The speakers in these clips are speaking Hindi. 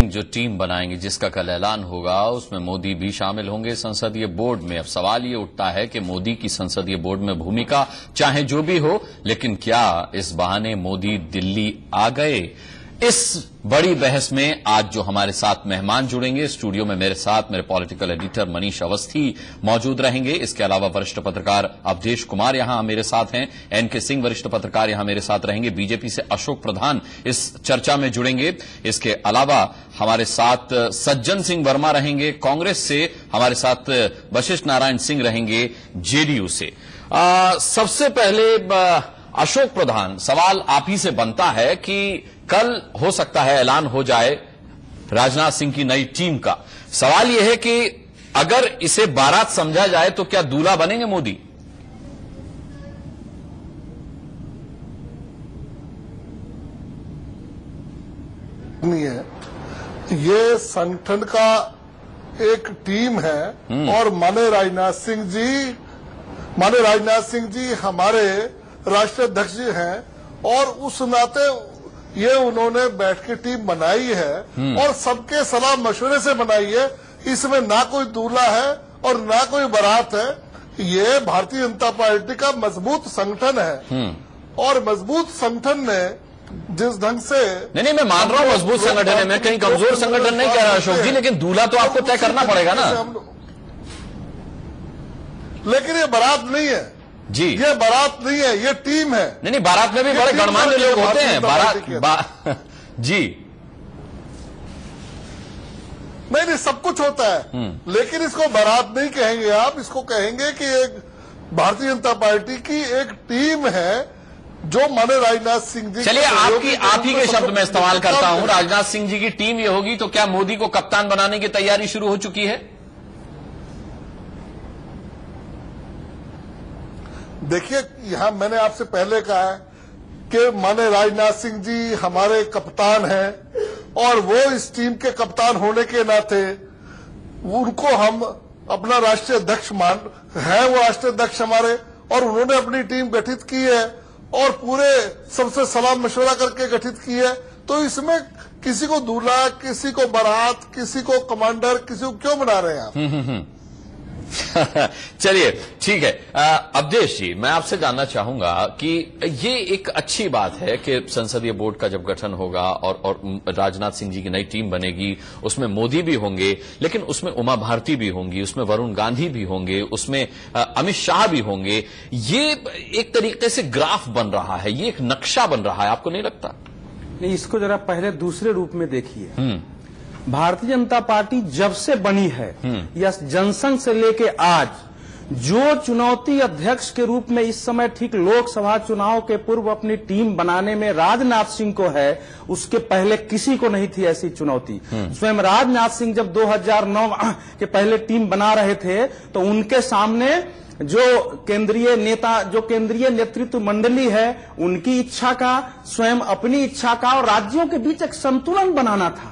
जो टीम बनाएंगे, जिसका कल ऐलान होगा, उसमें मोदी भी शामिल होंगे संसदीय बोर्ड में। अब सवाल ये उठता है कि मोदी की संसदीय बोर्ड में भूमिका चाहे जो भी हो, लेकिन क्या इस बहाने मोदी दिल्ली आ गए? इस बड़ी बहस में आज जो हमारे साथ मेहमान जुड़ेंगे, स्टूडियो में मेरे साथ मेरे पॉलिटिकल एडिटर मनीष अवस्थी मौजूद रहेंगे। इसके अलावा वरिष्ठ पत्रकार अवधेश कुमार यहां मेरे साथ हैं, एनके सिंह वरिष्ठ पत्रकार यहां मेरे साथ रहेंगे, बीजेपी से अशोक प्रधान इस चर्चा में जुड़ेंगे। इसके अलावा हमारे साथ सज्जन सिंह वर्मा रहेंगे, कांग्रेस से हमारे साथ वशिष्ठ नारायण सिंह रहेंगे, जेडीयू से। सबसे पहले अशोक प्रधान, सवाल आप ही से बनता है कि कल हो सकता है ऐलान हो जाए राजनाथ सिंह की नई टीम का। सवाल यह है कि अगर इसे बारात समझा जाए तो क्या दूल्हा बनेंगे मोदी? नहीं है, ये संगठन का एक टीम है और माननीय राजनाथ सिंह जी हमारे राष्ट्रीय अध्यक्ष जी हैं और उस नाते ये उन्होंने बैठ के टीम बनाई है और सबके सलाह मशवरे से बनाई है। इसमें ना कोई दूल्हा है और ना कोई बारात है। ये भारतीय जनता पार्टी का मजबूत संगठन है और मजबूत संगठन में जिस ढंग से नहीं, मैं मान रहा हूं मजबूत संगठन है, मैं कहीं कमजोर संगठन नहीं कह रहा अशोक जी, लेकिन दूल्हा तो आपको तय करना पड़ेगा ना। लेकिन ये बारात नहीं है जी, ये बारात नहीं है, ये टीम है। नहीं, बारात में भी बड़े गणमान्य लोग होते हैं। जी नहीं, सब कुछ होता है, लेकिन इसको बारात नहीं कहेंगे आप, इसको कहेंगे कि एक भारतीय जनता पार्टी की एक टीम है जो माननीय राजनाथ सिंह जी। चलिए आप ही के शब्द में इस्तेमाल करता हूं, राजनाथ सिंह जी की टीम ये होगी, तो क्या मोदी को कप्तान बनाने की तैयारी शुरू हो चुकी है? देखिए, यहां मैंने आपसे पहले कहा है कि माननीय राजनाथ सिंह जी हमारे कप्तान हैं और वो इस टीम के कप्तान होने के नाते उनको हम अपना राष्ट्रीय अध्यक्ष है, वो राष्ट्रीय अध्यक्ष हमारे, और उन्होंने अपनी टीम गठित की है और पूरे सबसे सलाह मशवरा करके गठित की है। तो इसमें किसी को दूल्हा, किसी को बारात, किसी को कमांडर, किसी को क्यों बना रहे हैं आप? चलिए ठीक है। अवधेश जी, मैं आपसे जानना चाहूंगा कि ये एक अच्छी बात है कि संसदीय बोर्ड का जब गठन होगा और राजनाथ सिंह जी की नई टीम बनेगी, उसमें मोदी भी होंगे, लेकिन उसमें उमा भारती भी होंगी, उसमें वरुण गांधी भी होंगे, उसमें अमित शाह भी होंगे। ये एक तरीके से ग्राफ बन रहा है, ये एक नक्शा बन रहा है, आपको नहीं लगता? नहीं, इसको जरा पहले दूसरे रूप में देखिए। भारतीय जनता पार्टी जब से बनी है या जनसंघ से लेके आज, जो चुनौती अध्यक्ष के रूप में इस समय ठीक लोकसभा चुनाव के पूर्व अपनी टीम बनाने में राजनाथ सिंह को है, उसके पहले किसी को नहीं थी ऐसी चुनौती। स्वयं राजनाथ सिंह जब 2009 के पहले टीम बना रहे थे तो उनके सामने जो केंद्रीय नेता, जो केंद्रीय नेतृत्व मंडली है, उनकी इच्छा का, स्वयं अपनी इच्छा का और राज्यों के बीच एक संतुलन बनाना था।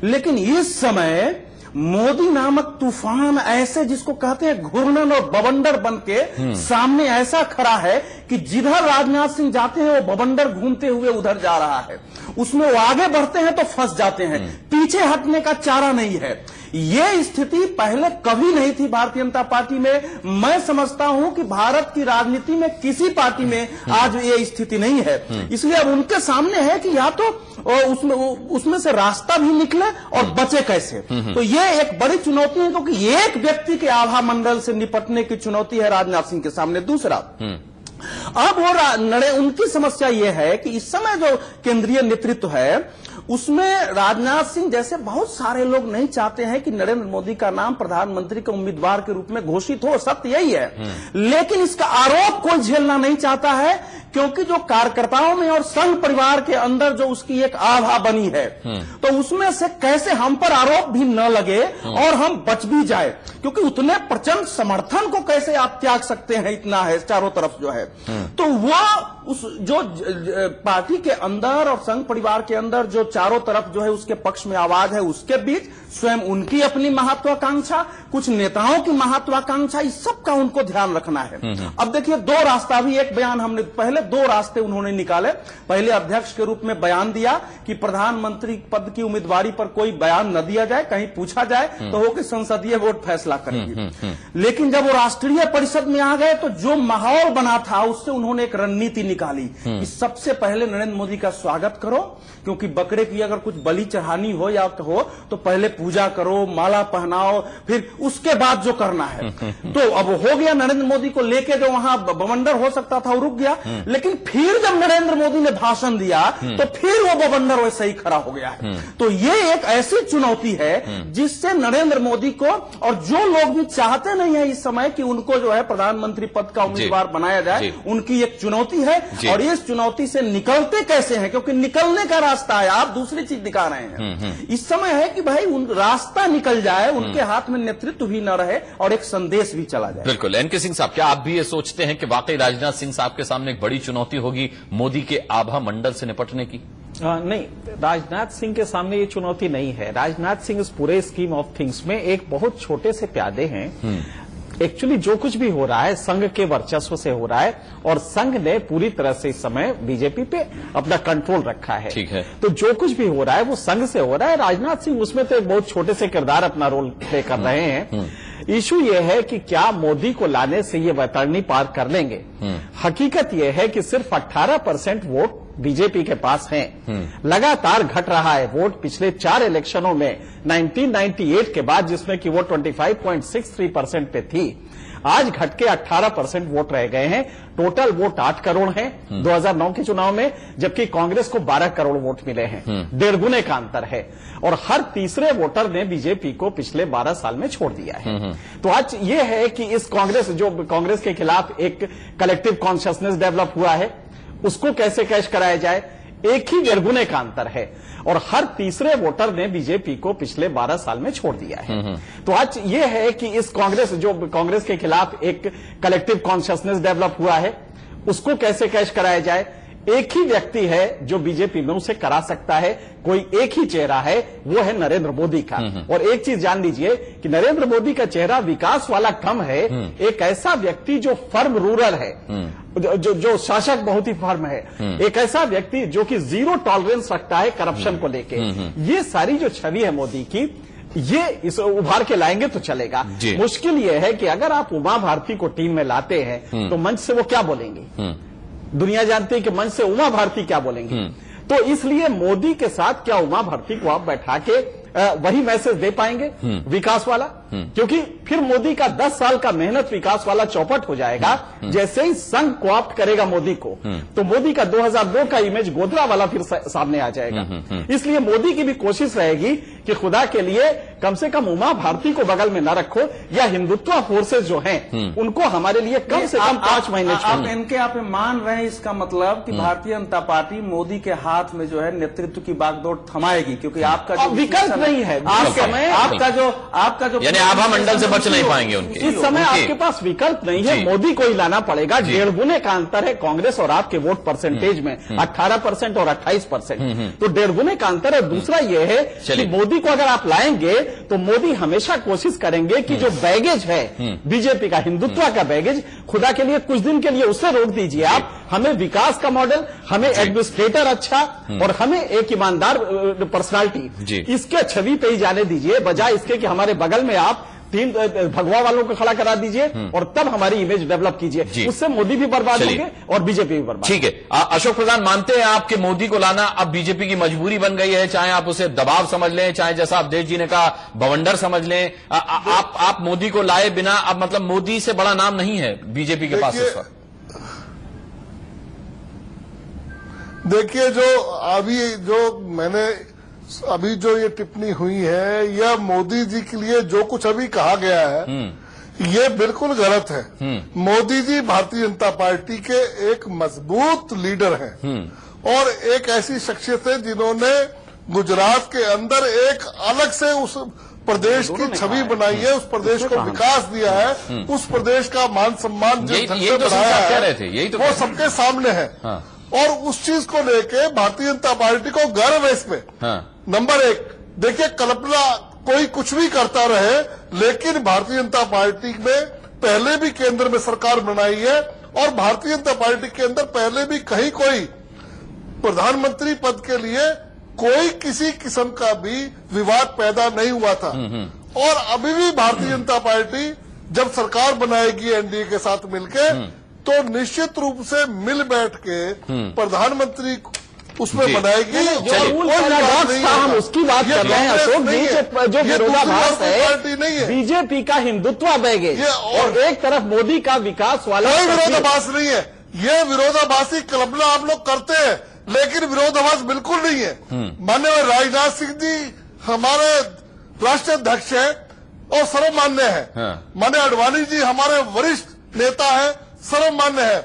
लेकिन इस समय मोदी नामक तूफान ऐसे, जिसको कहते हैं घूर्णन और बवंडर बन के सामने ऐसा खड़ा है कि जिधर राजनाथ सिंह जाते हैं वो बवंडर घूमते हुए उधर जा रहा है। उसमें वो आगे बढ़ते हैं तो फंस जाते हैं, पीछे हटने का चारा नहीं है। ये स्थिति पहले कभी नहीं थी भारतीय जनता पार्टी में। मैं समझता हूं कि भारत की राजनीति में किसी पार्टी में आज ये स्थिति नहीं है। इसलिए अब उनके सामने है कि या तो उसमें से रास्ता भी निकले और बचे कैसे। तो ये एक बड़ी चुनौती है, क्योंकि एक व्यक्ति के आभा मंडल से निपटने की चुनौती है राजनाथ सिंह के सामने। दूसरा, अब वो उनकी समस्या ये है कि इस समय जो केंद्रीय नेतृत्व है उसमें राजनाथ सिंह जैसे बहुत सारे लोग नहीं चाहते हैं कि नरेंद्र मोदी का नाम प्रधानमंत्री के उम्मीदवार के रूप में घोषित हो, सत्य यही है। लेकिन इसका आरोप कोई झेलना नहीं चाहता है, क्योंकि जो कार्यकर्ताओं में और संघ परिवार के अंदर जो उसकी एक आभा बनी है, तो उसमें से कैसे हम पर आरोप भी न लगे और हम बच भी जाए, क्योंकि उतने प्रचंड समर्थन को कैसे आप त्याग सकते हैं, इतना है चारों तरफ जो है। तो वो उस जो पार्टी के अंदर और संघ परिवार के अंदर जो चारों तरफ जो है उसके पक्ष में आवाज है, उसके बीच स्वयं उनकी अपनी महत्वाकांक्षा, कुछ नेताओं की महत्वाकांक्षा, इस सब का उनको ध्यान रखना है। अब देखिए, दो रास्ता भी, एक बयान हमने पहले दो रास्ते उन्होंने निकाले। पहले अध्यक्ष के रूप में बयान दिया कि प्रधानमंत्री पद की उम्मीदवारी पर कोई बयान न दिया जाए, कहीं पूछा जाए तो हो कि संसदीय वोट फैसला करेगी। लेकिन जब वो राष्ट्रीय परिषद में आ गए तो जो माहौल बना था उससे उन्होंने एक रणनीति निकाली कि सबसे पहले नरेंद्र मोदी का स्वागत करो, क्योंकि बकरे की अगर कुछ बलि चढ़ानी हो या हो तो पहले पूजा करो, माला पहनाओ, फिर उसके बाद जो करना है। तो अब हो गया, नरेंद्र मोदी को लेके जो वहां बवंडर हो सकता था वो रुक गया। लेकिन फिर जब नरेंद्र मोदी ने भाषण दिया तो फिर वो बवंडर वैसे ही खड़ा हो गया है। तो ये एक ऐसी चुनौती है जिससे नरेंद्र मोदी को, और जो लोग भी चाहते नहीं है इस समय कि उनको जो है प्रधानमंत्री पद का उम्मीदवार बनाया जाए, उनकी एक चुनौती है। और इस चुनौती से निकलते कैसे हैं, क्योंकि निकलने का रास्ता है, आप दूसरी चीज दिखा रहे हैं। इस समय है कि भाई उन रास्ता निकल जाए, उनके हाथ में नेतृत्व भी न रहे और एक संदेश भी चला जाए। बिल्कुल। एनके सिंह साहब, क्या आप भी ये सोचते हैं कि वाकई राजनाथ सिंह साहब के सामने एक बड़ी चुनौती होगी मोदी के आभा मंडल से निपटने की? नहीं, राजनाथ सिंह के सामने ये चुनौती नहीं है। राजनाथ सिंह इस पूरे स्कीम ऑफ थिंग्स में एक बहुत छोटे से प्यादे हैं। एक्चुअली जो कुछ भी हो रहा है संघ के वर्चस्व से हो रहा है, और संघ ने पूरी तरह से इस समय बीजेपी पे अपना कंट्रोल रखा है। ठीक है। तो जो कुछ भी हो रहा है वो संघ से हो रहा है। राजनाथ सिंह उसमें तो एक बहुत छोटे से किरदार अपना रोल प्ले कर रहे हैं। इशू ये है कि क्या मोदी को लाने से ये वैतरणी पार कर लेंगे। हकीकत ये है कि सिर्फ 18% वोट बीजेपी के पास हैं। लगातार घट रहा है वोट पिछले 4 इलेक्शनों में 1998 के बाद, जिसमें कि वो 25.63% पे थी, आज घट के 18% वोट रह गए हैं। टोटल वोट 8 करोड़ हैं 2009 के चुनाव में, जबकि कांग्रेस को 12 करोड़ वोट मिले हैं। 1.5 गुने का अंतर है। और हर तीसरे वोटर ने बीजेपी को पिछले 12 साल में छोड़ दिया है। तो आज ये है कि इस कांग्रेस के खिलाफ एक कलेक्टिव कॉन्शियसनेस डेवलप हुआ है, उसको कैसे कैश कराया जाए। एक ही 1.5 गुने का अंतर है, और हर तीसरे वोटर ने बीजेपी को पिछले 12 साल में छोड़ दिया है। तो आज ये है कि इस कांग्रेस के खिलाफ एक कलेक्टिव कॉन्शियसनेस डेवलप हुआ है, उसको कैसे कैश कराया जाए। एक ही व्यक्ति है जो बीजेपी में उसे करा सकता है, कोई एक ही चेहरा है, वो है नरेंद्र मोदी का। और एक चीज जान लीजिए कि नरेंद्र मोदी का चेहरा विकास वाला कम है। एक ऐसा व्यक्ति जो फर्म रूरल है, जो शासक बहुत ही फर्म है, एक ऐसा व्यक्ति जो कि 0 टॉलरेंस रखता है करप्शन को लेके। ये सारी जो छवि है मोदी की, ये इस उभार के लाएंगे तो चलेगा। मुश्किल ये है कि अगर आप उमा भारती को टीम में लाते हैं तो मंच से वो क्या बोलेंगी। दुनिया जानती है कि मंच से उमा भारती क्या बोलेंगी। तो इसलिए मोदी के साथ क्या उमा भारती को आप बैठा के वही मैसेज दे पाएंगे विकास वाला, क्योंकि फिर मोदी का 10 साल का मेहनत विकास वाला चौपट हो जाएगा। जैसे ही संघ कोऑप्ट करेगा मोदी को, तो मोदी का 2002 का इमेज गोधरा वाला फिर सामने आ जाएगा। इसलिए मोदी की भी कोशिश रहेगी कि खुदा के लिए कम से कम उमा भारती को बगल में न रखो, या हिंदुत्व फोर्सेज जो हैं उनको हमारे लिए कम से कम 5 महीने छोड़ो। आप मान रहे हैं इसका मतलब कि भारतीय जनता पार्टी मोदी के हाथ में जो है नेतृत्व की बागडोर थमाएगी, क्योंकि आपका जो विकल्प नहीं है। आपका जो यानी आभा मंडल से बच नहीं पाएंगे उनके। इस समय आपके पास विकल्प नहीं है, मोदी को ही लाना पड़ेगा। 1.5 गुने का अंतर है कांग्रेस और आपके वोट परसेंटेज में, 18% और 28%। तो 1.5 गुने का अंतर है। दूसरा यह है कि मोदी को अगर आप लाएंगे तो मोदी हमेशा कोशिश करेंगे कि जो बैगेज है बीजेपी का, हिंदुत्व का बैगेज, खुदा के लिए कुछ दिन के लिए उससे रोक दीजिए आप। हमें विकास का मॉडल, हमें एडमिनिस्ट्रेटर अच्छा, और हमें एक ईमानदार पर्सनालिटी, इसके छवि पे ही जाने दीजिए, बजाय इसके कि हमारे बगल में आप 3 भगवा वालों को खड़ा करा दीजिए और तब हमारी इमेज डेवलप कीजिए। उससे मोदी भी बर्बाद होंगे और बीजेपी भी बर्बाद। ठीक है। अशोक प्रधान, मानते हैं आपके मोदी को लाना अब बीजेपी की मजबूरी बन गई है, चाहे आप उसे दबाव समझ लें, चाहे जैसा अवधेश जी ने कहा बवंडर समझ लें। आप मोदी को लाए बिना, अब मतलब मोदी से बड़ा नाम नहीं है बीजेपी के पास इस वक्त। देखिए, अभी जो ये टिप्पणी हुई है, यह मोदी जी के लिए जो कुछ अभी कहा गया है, ये बिल्कुल गलत है। मोदी जी भारतीय जनता पार्टी के एक मजबूत लीडर हैं और एक ऐसी शख्सियत है जिन्होंने गुजरात के अंदर एक अलग से उस प्रदेश की छवि बनाई है, उस प्रदेश को विकास दिया है, उस प्रदेश का मान सम्मान जिस ढंग से बढ़ाया है वो सबके सामने है। और उस चीज को लेके भारतीय जनता पार्टी को गर्व है इसमें। नंबर एक, देखिए कल्पना कोई कुछ भी करता रहे, लेकिन भारतीय जनता पार्टी में पहले भी केंद्र में सरकार बनाई है और भारतीय जनता पार्टी के अंदर पहले भी कहीं कोई प्रधानमंत्री पद के लिए कोई किसी किस्म का भी विवाद पैदा नहीं हुआ था। और अभी भी भारतीय जनता पार्टी जब सरकार बनाएगी एनडीए के साथ मिलके, तो निश्चित रूप से मिल बैठ के प्रधानमंत्री उसमें बनाएगी। हम उसकी बात कर रहे हैं अशोक जी, जो विरोधाभास है बीजेपी का हिंदुत्व बैगेज और एक तरफ मोदी का विकास वाला, कोई विरोधाभास नहीं है। ये विरोधाभासी कल्पना आप लोग करते हैं, लेकिन विरोधाभास बिल्कुल नहीं है। माननीय राजनाथ सिंह जी हमारे राष्ट्रीय अध्यक्ष हैं और सर्वमान्य है। माननीय आडवाणी जी हमारे वरिष्ठ नेता हैं, सर्वमान्य है।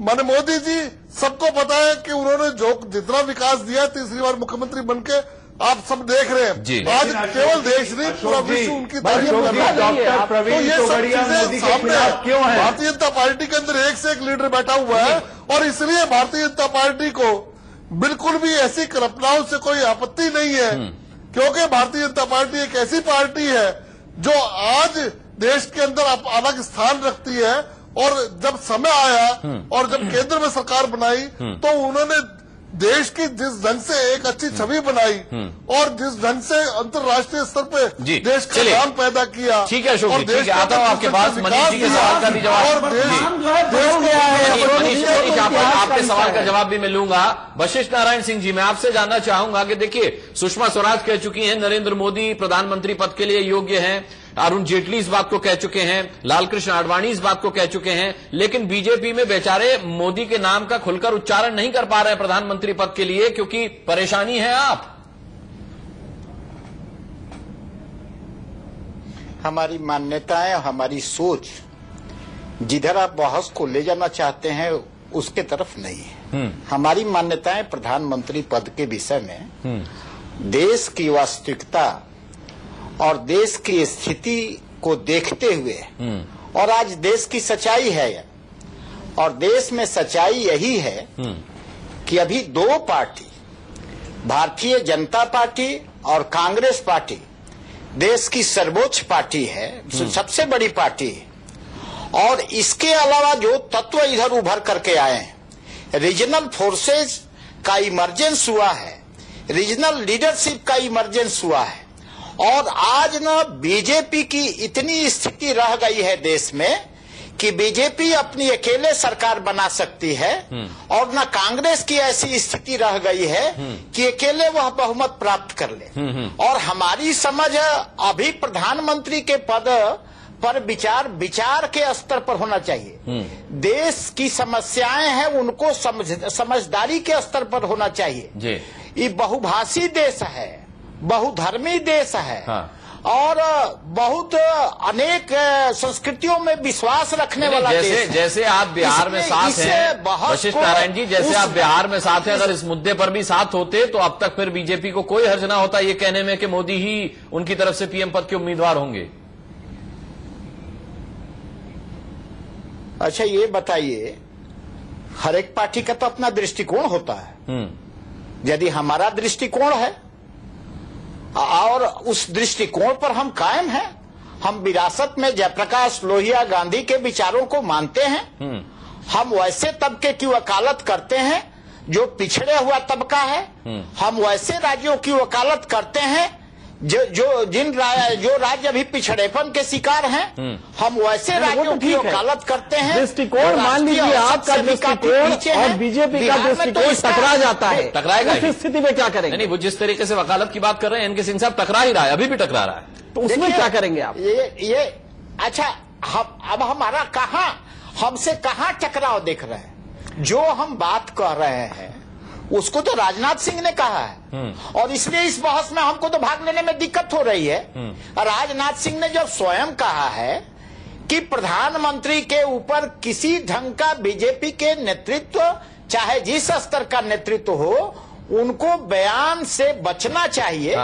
माननीय मोदी जी सबको पता है कि उन्होंने जो जितना विकास दिया तीसरी बार मुख्यमंत्री बनके आप सब देख रहे हैं। आज केवल देश नहीं पूरा विश्व उनकी तारीफ कर रहा है। तो ये सब चीजें सामने है। भारतीय जनता पार्टी के अंदर एक से एक लीडर बैठा हुआ है और इसलिए भारतीय जनता पार्टी को बिल्कुल भी ऐसी कल्पनाओं से कोई आपत्ति नहीं है, क्योंकि भारतीय जनता पार्टी एक ऐसी पार्टी है जो आज देश के अंदर अलग स्थान रखती है। और जब समय आया और जब केंद्र में सरकार बनाई तो उन्होंने देश की जिस ढंग से एक अच्छी छवि बनाई और जिस ढंग से अंतर्राष्ट्रीय स्तर पे देश का नाम पैदा किया। ठीक है अशोक जी, ठीक है, आता हूँ आपके पास। मनीष जी के सवाल का भी जवाब, आपके सवाल का जवाब भी मैं लूंगा। वशिष्ठ नारायण सिंह जी, मैं आपसे जानना चाहूंगा कि देखिए सुषमा स्वराज कह चुकी हैं नरेंद्र मोदी प्रधानमंत्री पद के लिए योग्य हैं, अरुण जेटली इस बात को कह चुके हैं, लालकृष्ण आडवाणी इस बात को कह चुके हैं, लेकिन बीजेपी में बेचारे मोदी के नाम का खुलकर उच्चारण नहीं कर पा रहे हैं प्रधानमंत्री पद के लिए, क्योंकि परेशानी है आप। हमारी मान्यताएं, हमारी सोच जिधर आप बहस को ले जाना चाहते हैं उसके तरफ नहीं है। हमारी मान्यताएं प्रधानमंत्री पद के विषय में देश की वास्तविकता और देश की स्थिति को देखते हुए, और आज देश की सच्चाई है और देश में सच्चाई यही है कि अभी दो पार्टी, भारतीय जनता पार्टी और कांग्रेस पार्टी देश की सर्वोच्च पार्टी है, सबसे बड़ी पार्टी है। और इसके अलावा जो तत्व इधर उभर करके आए हैं, रीजनल फोर्सेज का इमरजेंस हुआ है, रीजनल लीडरशिप का इमरजेंस हुआ है। और आज न बीजेपी की इतनी स्थिति रह गई है देश में कि बीजेपी अपनी अकेले सरकार बना सकती है, और न कांग्रेस की ऐसी स्थिति रह गई है कि अकेले वह बहुमत प्राप्त कर ले। और हमारी समझ अभी प्रधानमंत्री के पद पर विचार के स्तर पर होना चाहिए। देश की समस्याएं हैं उनको समझदारी के स्तर पर होना चाहिए। ये बहुभाषी देश है, बहुधर्मी देश है, और बहुत अनेक संस्कृतियों में विश्वास रखने वाला देश है। जैसे आप बिहार में साथ हैं वशिष्ठ नारायण जी, जैसे आप बिहार में साथ हैं, अगर इस मुद्दे पर भी साथ होते तो अब तक फिर बीजेपी को कोई हर्ज ना होता ये कहने में कि मोदी ही उनकी तरफ से पीएम पद के उम्मीदवार होंगे। अच्छा ये बताइए, हर एक पार्टी का तो अपना दृष्टिकोण होता है। यदि हमारा दृष्टिकोण है और उस दृष्टिकोण पर हम कायम हैं, हम विरासत में जयप्रकाश लोहिया गांधी के विचारों को मानते हैं, हम वैसे तबके की वकालत करते हैं जो पिछड़े हुआ तबका है, हम वैसे राज्यों की वकालत करते हैं जो राज्य अभी पिछड़ेपन के शिकार हैं, हम वैसे राज्यों की वकालत करते हैं। दृष्टिकोण मान लीजिए आपका दृष्टिकोण और बीजेपी का दृष्टिकोण टकरा जाता है, टकराएगा। इस स्थिति में क्या करेंगे? नहीं, वो जिस तरीके से वकालत की बात कर रहे हैं एनके सिंह साहब, टकरा ही रहा है, अभी भी टकरा रहा है, तो उसमें क्या करेंगे आप? ये अच्छा, अब हमारा कहां, हमसे कहां टकराव देख रहे हैं? जो हम बात कर रहे हैं उसको तो राजनाथ सिंह ने कहा है, और इसलिए इस बहस में हमको तो भाग लेने में दिक्कत हो रही है। राजनाथ सिंह ने जब स्वयं कहा है कि प्रधानमंत्री के ऊपर किसी ढंग का बीजेपी के नेतृत्व, चाहे जिस स्तर का नेतृत्व हो, उनको बयान से बचना चाहिए,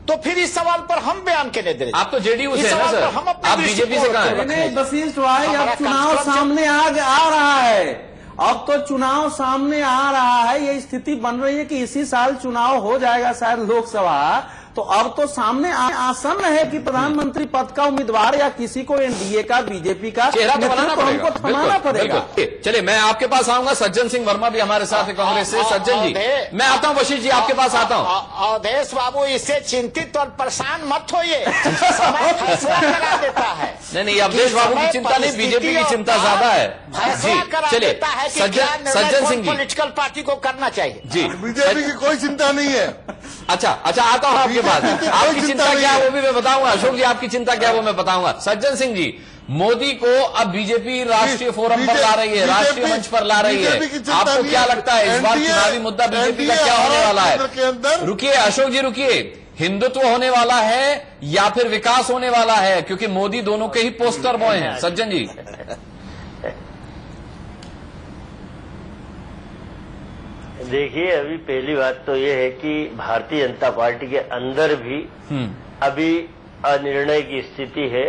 तो फिर इस सवाल पर हम बयान के दे। आप तो जेडीयू से है ना सर, आप बीजेपी से कहाँ हैं? नहीं वशिष्ठ भाई, अब चुनाव सामने आ रहा है, अब तो चुनाव सामने आ रहा है, ये स्थिति बन रही है कि इसी साल चुनाव हो जाएगा शायद लोकसभा, तो अब तो सामने आसन है कि प्रधानमंत्री पद का उम्मीदवार या किसी को एनडीए का, बीजेपी का चेहरा तो बनाना पड़ेगा, हमको थमाना पड़ेगा। चलिए मैं आपके पास आऊंगा, सज्जन सिंह वर्मा भी हमारे साथ है कांग्रेस से। सज्जन जी मैं आता हूं, वशिष्ठ जी आपके पास आता हूं। अवधेश बाबू, इससे चिंतित और परेशान मत होइए, समय फैसला करा देता है। नहीं अवधेश बाबू की चिंता नहीं, बीजेपी की चिंता ज्यादा है जी। चलिए सज्जन सिंह जी, पॉलिटिकल पार्टी को करना चाहिए जी। बीजेपी की कोई चिंता नहीं है। अच्छा आता हूं आपके पास, आपकी चिंता क्या है वो भी मैं बताऊंगा। अशोक जी आपकी चिंता क्या है वो मैं बताऊंगा। सज्जन सिंह जी, मोदी को अब बीजेपी राष्ट्रीय फोरम पर ला रही है, राष्ट्रीय मंच पर ला रही है, आपको क्या लगता है इस बार चुनावी मुद्दा बीजेपी का क्या होने वाला है? रुकिए अशोक जी रुकिए, हिंदुत्व होने वाला है या फिर विकास होने वाला है? क्योंकि मोदी दोनों के ही पोस्टर बॉय हैं। सज्जन जी देखिए, अभी पहली बात तो ये है कि भारतीय जनता पार्टी के अंदर भी अभी अनिर्णय की स्थिति है।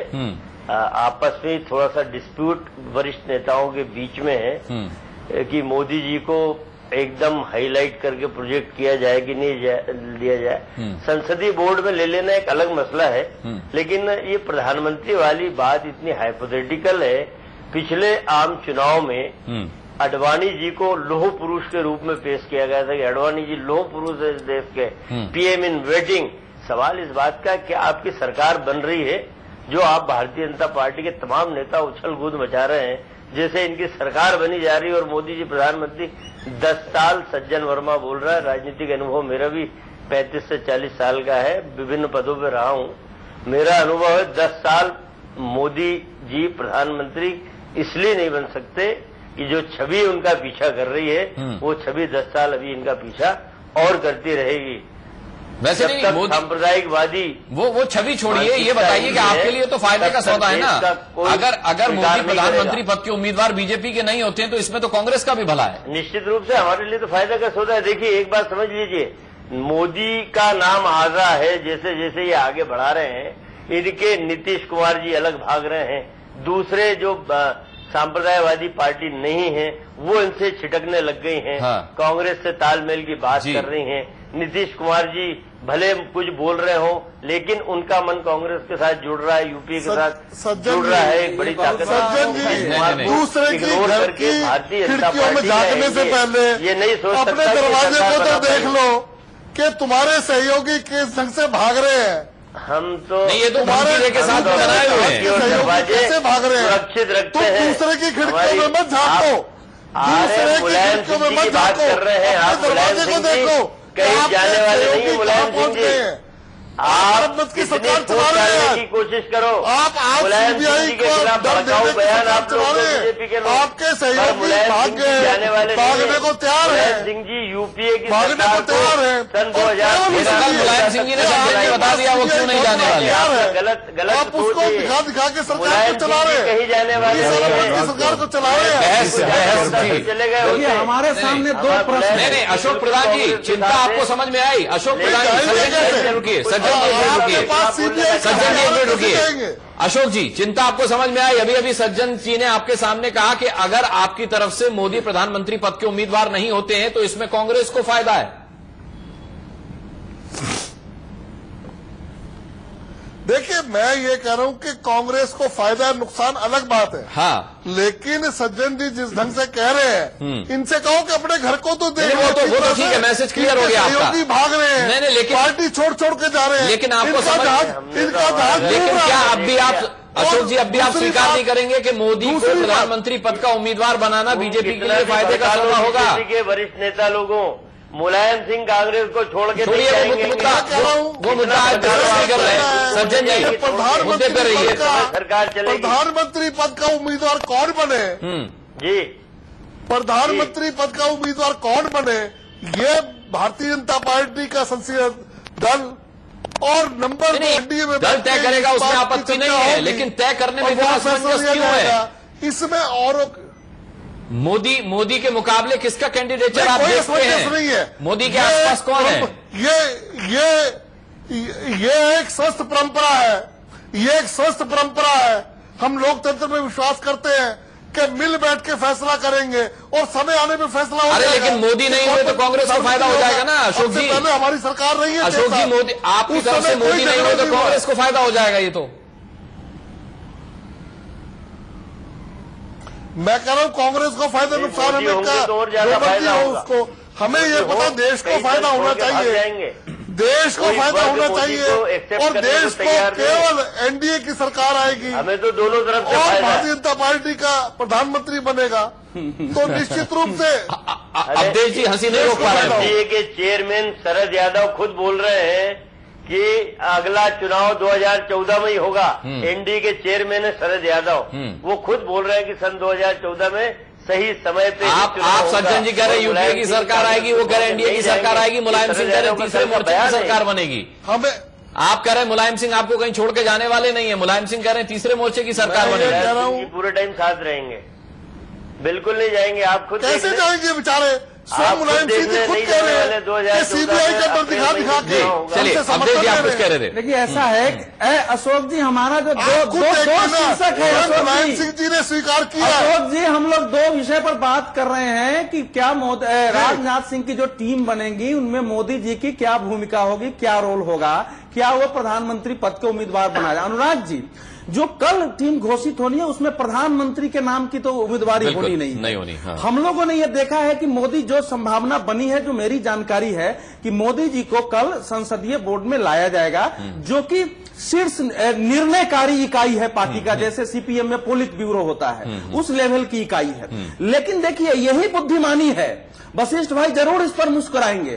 आपस में थोड़ा सा डिस्प्यूट वरिष्ठ नेताओं के बीच में है कि मोदी जी को एकदम हाईलाइट करके प्रोजेक्ट किया जाए कि नहीं लिया जाए। संसदीय बोर्ड में ले लेना एक अलग मसला है, लेकिन ये प्रधानमंत्री वाली बात इतनी हाइपोथेटिकल है। पिछले आम चुनाव में अडवाणी जी को लौह पुरुष के रूप में पेश किया गया था कि अडवाणी जी लौह पुरुष है इस देश के, पीएम इन वेटिंग। सवाल इस बात का कि आपकी सरकार बन रही है, जो आप भारतीय जनता पार्टी के तमाम नेता उछल कूद मचा रहे हैं, जैसे इनकी सरकार बनी जा रही है और मोदी जी प्रधानमंत्री। 10 साल सज्जन वर्मा बोल रहा है, राजनीतिक अनुभव मेरा भी 35 से 40 साल का है, विभिन्न पदों पर रहा हूं। मेरा अनुभव है 10 साल मोदी जी प्रधानमंत्री इसलिए नहीं बन सकते कि जो छवि उनका पीछा कर रही है वो छवि 10 साल अभी इनका पीछा और करती रहेगी। वैसे नहीं मोदी सांप्रदायिकवादी वो छवि छोड़िए, ये बताइए कि आपके लिए तो फायदे का सौदा है ना। अगर मोदी प्रधानमंत्री पद के उम्मीदवार बीजेपी के नहीं होते हैं तो इसमें तो कांग्रेस का भी भला है। निश्चित रूप से हमारे लिए तो फायदा का सौदा है। देखिए एक बात समझ लीजिए, मोदी का नाम आ रहा है, जैसे जैसे ये आगे बढ़ा रहे हैं, इनके नीतीश कुमार जी अलग भाग रहे हैं, दूसरे जो सांप्रदायवादी पार्टी नहीं है वो इनसे छिटकने लग गई हैं। कांग्रेस से तालमेल की बात कर रही हैं। नीतीश कुमार जी भले कुछ बोल रहे हो, लेकिन उनका मन कांग्रेस के साथ जुड़ रहा है, यूपीए के साथ जुड़ रहा है। एक बड़ी ताकत दूसरे की घर की भारतीय जनता खिड़कियों में झांकने से पहले ये नहीं सोच सकता अपने दरवाजे को तो देख लो कि तुम्हारे सहयोगी किस ढंग से भाग रहे हैं। हम तो नहीं, ये तो तुम्हारे के साथ बनाए हुए हैं, कैसे भाग रहे हैं, सुरक्षित रखते हैं। दूसरे की खिड़कियों में मत झांको, दूसरे की खिड़कियों में मत झांको, अपने दरवाजे को देखो। कहीं जाने वाले नहीं है मुलायम सिंह जी, आप की सरकार चला रहे हैं की कोशिश करो। आप सीबीआई के खिलाफ भड़काऊ बयान आप लोग बीजेपी के लोग, आपके सहयोगी जाने वाले भागने को तैयार है। सिंह जी यूपीए की भागने को तैयार है। सन 2013 मुलायम सिंह जी ने बता दिया वो क्यों नहीं जाने वाले। गलत आप उसको दिखा के सरकार को चला रहे हैं, कहीं जाने वाले सरकार को चला रहे हैं। चले गए। हमारे सामने 2 प्रश्न। नहीं अशोक प्रधान जी, चिंता आपको समझ में आई? अशोक प्रधान जी रुकिए, सज्जन जी रुकिए। अशोक जी चिंता आपको समझ में आई? अभी अभी सज्जन जी ने आपके सामने कहा कि अगर आपकी तरफ से मोदी प्रधानमंत्री पद के उम्मीदवार नहीं होते हैं तो इसमें कांग्रेस को फायदा है। देखिए मैं ये कह रहा हूं कि कांग्रेस को फायदा नुकसान अलग बात है। हाँ, लेकिन सज्जन जी जिस ढंग से कह रहे हैं, इनसे कहो कि अपने घर को तो देख। वो तो ठीक है, मैसेज क्लियर हो गया आपका। भाग रहे हैं, नहीं लेकिन पार्टी छोड़ के जा रहे हैं, लेकिन आपको इनका जहाज। लेकिन क्या अब भी आप अशोक जी अब भी आप स्वीकार नहीं करेंगे कि मोदी को प्रधानमंत्री पद का उम्मीदवार बनाना बीजेपी के लिए फायदे का सौदा होगा? के वरिष्ठ नेता लोगों, मुलायम सिंह कांग्रेस को छोड़ के वो मुद्दा कर रहे हैं। सज्जन जी मुद्दे पर रहिए। सरकार चलेगी। प्रधानमंत्री पद का उम्मीदवार कौन बने जी, प्रधानमंत्री पद का उम्मीदवार कौन बने, ये भारतीय जनता पार्टी का संसदीय दल और नंबर एनडीए में दल तय करेगा, उसमें आपत्ति नहीं है, लेकिन तय करने में क्यों है? इसमें और मोदी के मुकाबले किसका कैंडिडेचर आप देखते हैं? नहीं है। मोदी के आसपास कौन है? ये ये एक स्वस्थ परंपरा है, ये एक स्वस्थ परंपरा है। हम लोकतंत्र में विश्वास करते हैं कि मिल बैठ के फैसला करेंगे और समय आने पे फैसला हो जाएगा। लेकिन मोदी नहीं हुए तो कांग्रेस को फायदा हो जाएगा ना अशोक जी। पहले हमारी सरकार रही है अशोक जी, मोदी आपकी तरफ से मोदी नहीं हुए तो कांग्रेस को फायदा हो जाएगा। ये तो मैं कह रहा हूं कांग्रेस को फायदा नुकसान होने का हो उसको, हमें ये पता देश को फायदा होना चाहिए, देश को फायदा होना चाहिए और देश को केवल एनडीए की सरकार आएगी, हमें तो दोनों तरफ से और भारतीय जनता पार्टी का प्रधानमंत्री बनेगा तो निश्चित रूप से अवधेश जी हंसी नहीं रोक पा रहे। एनडीए के चेयरमैन शरद यादव खुद बोल रहे हैं कि अगला चुनाव 2014 में ही होगा। एनडीए के चेयरमैन है शरद यादव, वो खुद बोल रहे हैं कि सन 2014 में सही समय पे आप सज्जन जी कह रहे हैं यूपीए की सरकार आएगी, वो कह रहे हैं एनडीए की सरकार आएगी, मुलायम सिंह कह रहे हैं तीसरे मोर्चे की सरकार बनेगी। हमें आप कह रहे हैं मुलायम सिंह आपको कहीं छोड़ के जाने वाले नहीं है, मुलायम सिंह कह रहे हैं तीसरे मोर्चे की सरकार बनेगी। पूरे टाइम साथ रहेंगे, बिल्कुल नहीं जाएंगे। आप खुद कैसे जाएंगे बेचारे? मुलायम सिंह जी खुद कह रहे हैं सीबीआई का डर दिखा के। चलिए अवधेश जी आप कुछ कह रहे थे। देखिए ऐसा है अशोक जी, हमारा जो दो शीर्षक है मुलायम सिंह जी ने स्वीकार किया। अशोक जी, हम लोग दो विषय पर बात कर रहे हैं कि क्या राजनाथ सिंह की जो टीम बनेगी उनमें मोदी जी की क्या भूमिका होगी, क्या रोल होगा, क्या वो प्रधानमंत्री पद के उम्मीदवार बनाया। अनुराग जी, जो कल टीम घोषित होनी है उसमें प्रधानमंत्री के नाम की तो उम्मीदवारी होनी नहीं होनी। हाँ। हम लोगों ने यह देखा है कि मोदी जो संभावना बनी है, जो मेरी जानकारी है कि मोदी जी को कल संसदीय बोर्ड में लाया जाएगा, जो कि शीर्ष निर्णयकारी इकाई है पार्टी का, जैसे सीपीएम में पोलिट ब्यूरो होता है, उस लेवल की इकाई है। लेकिन देखिए यही बुद्धिमानी है, वशिष्ठ भाई जरूर इस पर मुस्कुराएंगे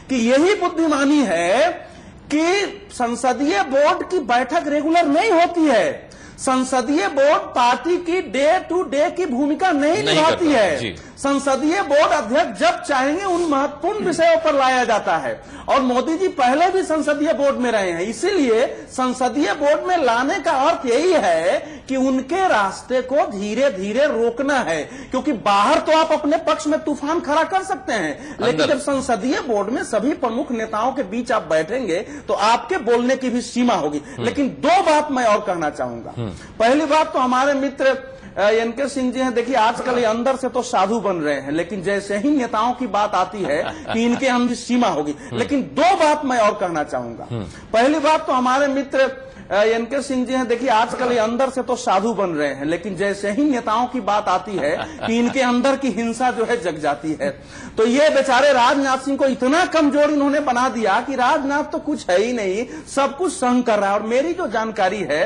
कि यही बुद्धिमानी है कि संसदीय बोर्ड की बैठक रेगुलर नहीं होती है। संसदीय बोर्ड पार्टी की डे टू डे की भूमिका नहीं निभाती है। संसदीय बोर्ड अध्यक्ष जब चाहेंगे उन महत्वपूर्ण विषयों पर लाया जाता है, और मोदी जी पहले भी संसदीय बोर्ड में रहे हैं, इसीलिए संसदीय बोर्ड में लाने का अर्थ यही है कि उनके रास्ते को धीरे धीरे रोकना है, क्योंकि बाहर तो आप अपने पक्ष में तूफान खड़ा कर सकते हैं, लेकिन जब संसदीय बोर्ड में सभी प्रमुख नेताओं के बीच आप बैठेंगे तो आपके बोलने की भी सीमा होगी। लेकिन दो बात मैं और कहना चाहूंगा। पहली बात तो हमारे मित्र एनके सिंह जी हैं, देखिए आजकल ये अंदर से तो साधु बन रहे हैं, लेकिन जैसे ही नेताओं की बात आती है कि इनके अंदर सीमा होगी। लेकिन दो बात मैं और कहना चाहूंगा। पहली बात तो हमारे मित्र एनके सिंह जी हैं, देखिए आजकल ये अंदर से तो साधु बन रहे हैं, लेकिन जैसे ही नेताओं की बात आती है कि इनके अंदर की हिंसा जो है जग जाती है। तो ये बेचारे राजनाथ सिंह को इतना कमजोर इन्होंने बना दिया कि राजनाथ तो कुछ है ही नहीं, सब कुछ संग कर रहा है। और मेरी जो जानकारी है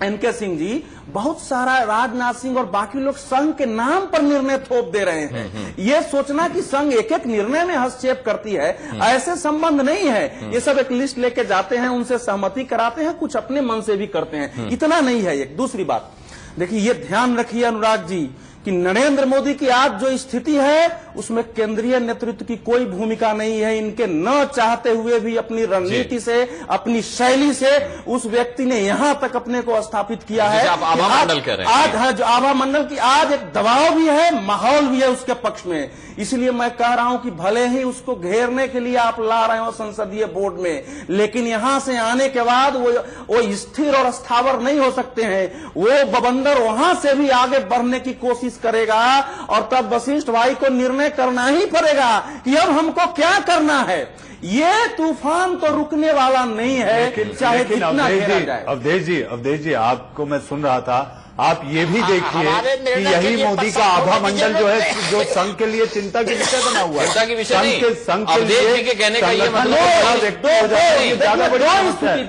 एनके सिंह जी, बहुत सारा राजनाथ सिंह और बाकी लोग संघ के नाम पर निर्णय थोप दे रहे हैं। ये सोचना कि संघ एक एक निर्णय में हस्तक्षेप करती है, ऐसे संबंध नहीं है। ये सब एक लिस्ट लेके जाते हैं, उनसे सहमति कराते हैं, कुछ अपने मन से भी करते हैं, इतना नहीं है। एक दूसरी बात देखिए, ये ध्यान रखिए अनुराग जी कि नरेंद्र मोदी की आज जो स्थिति है उसमें केंद्रीय नेतृत्व की कोई भूमिका नहीं है। इनके न चाहते हुए भी अपनी रणनीति से, अपनी शैली से उस व्यक्ति ने यहां तक अपने को स्थापित किया है। आप आभा मंडल कह रहे हैं। आज है जो आभा मंडल की आज एक दबाव भी है, माहौल भी है उसके पक्ष में। इसलिए मैं कह रहा हूं कि भले ही उसको घेरने के लिए आप ला रहे हो संसदीय बोर्ड में, लेकिन यहां से आने के बाद वो स्थिर और स्थावर नहीं हो सकते हैं। वो बवंडर वहां से भी आगे बढ़ने की कोशिश करेगा, और तब वशिष्ठ भाई को निर्णय करना ही पड़ेगा कि अब हमको क्या करना है। ये तूफान तो रुकने वाला नहीं है, चाहे जितना घेरा जाए। अवधेश जी आपको मैं सुन रहा था, आप ये भी देखिए कि यही मोदी का आभा मंडल जो है, जो संघ के लिए चिंता की विषय बना हुआ है। चिंता की विषय नहीं, संघ के लिए कहने का ये मतलब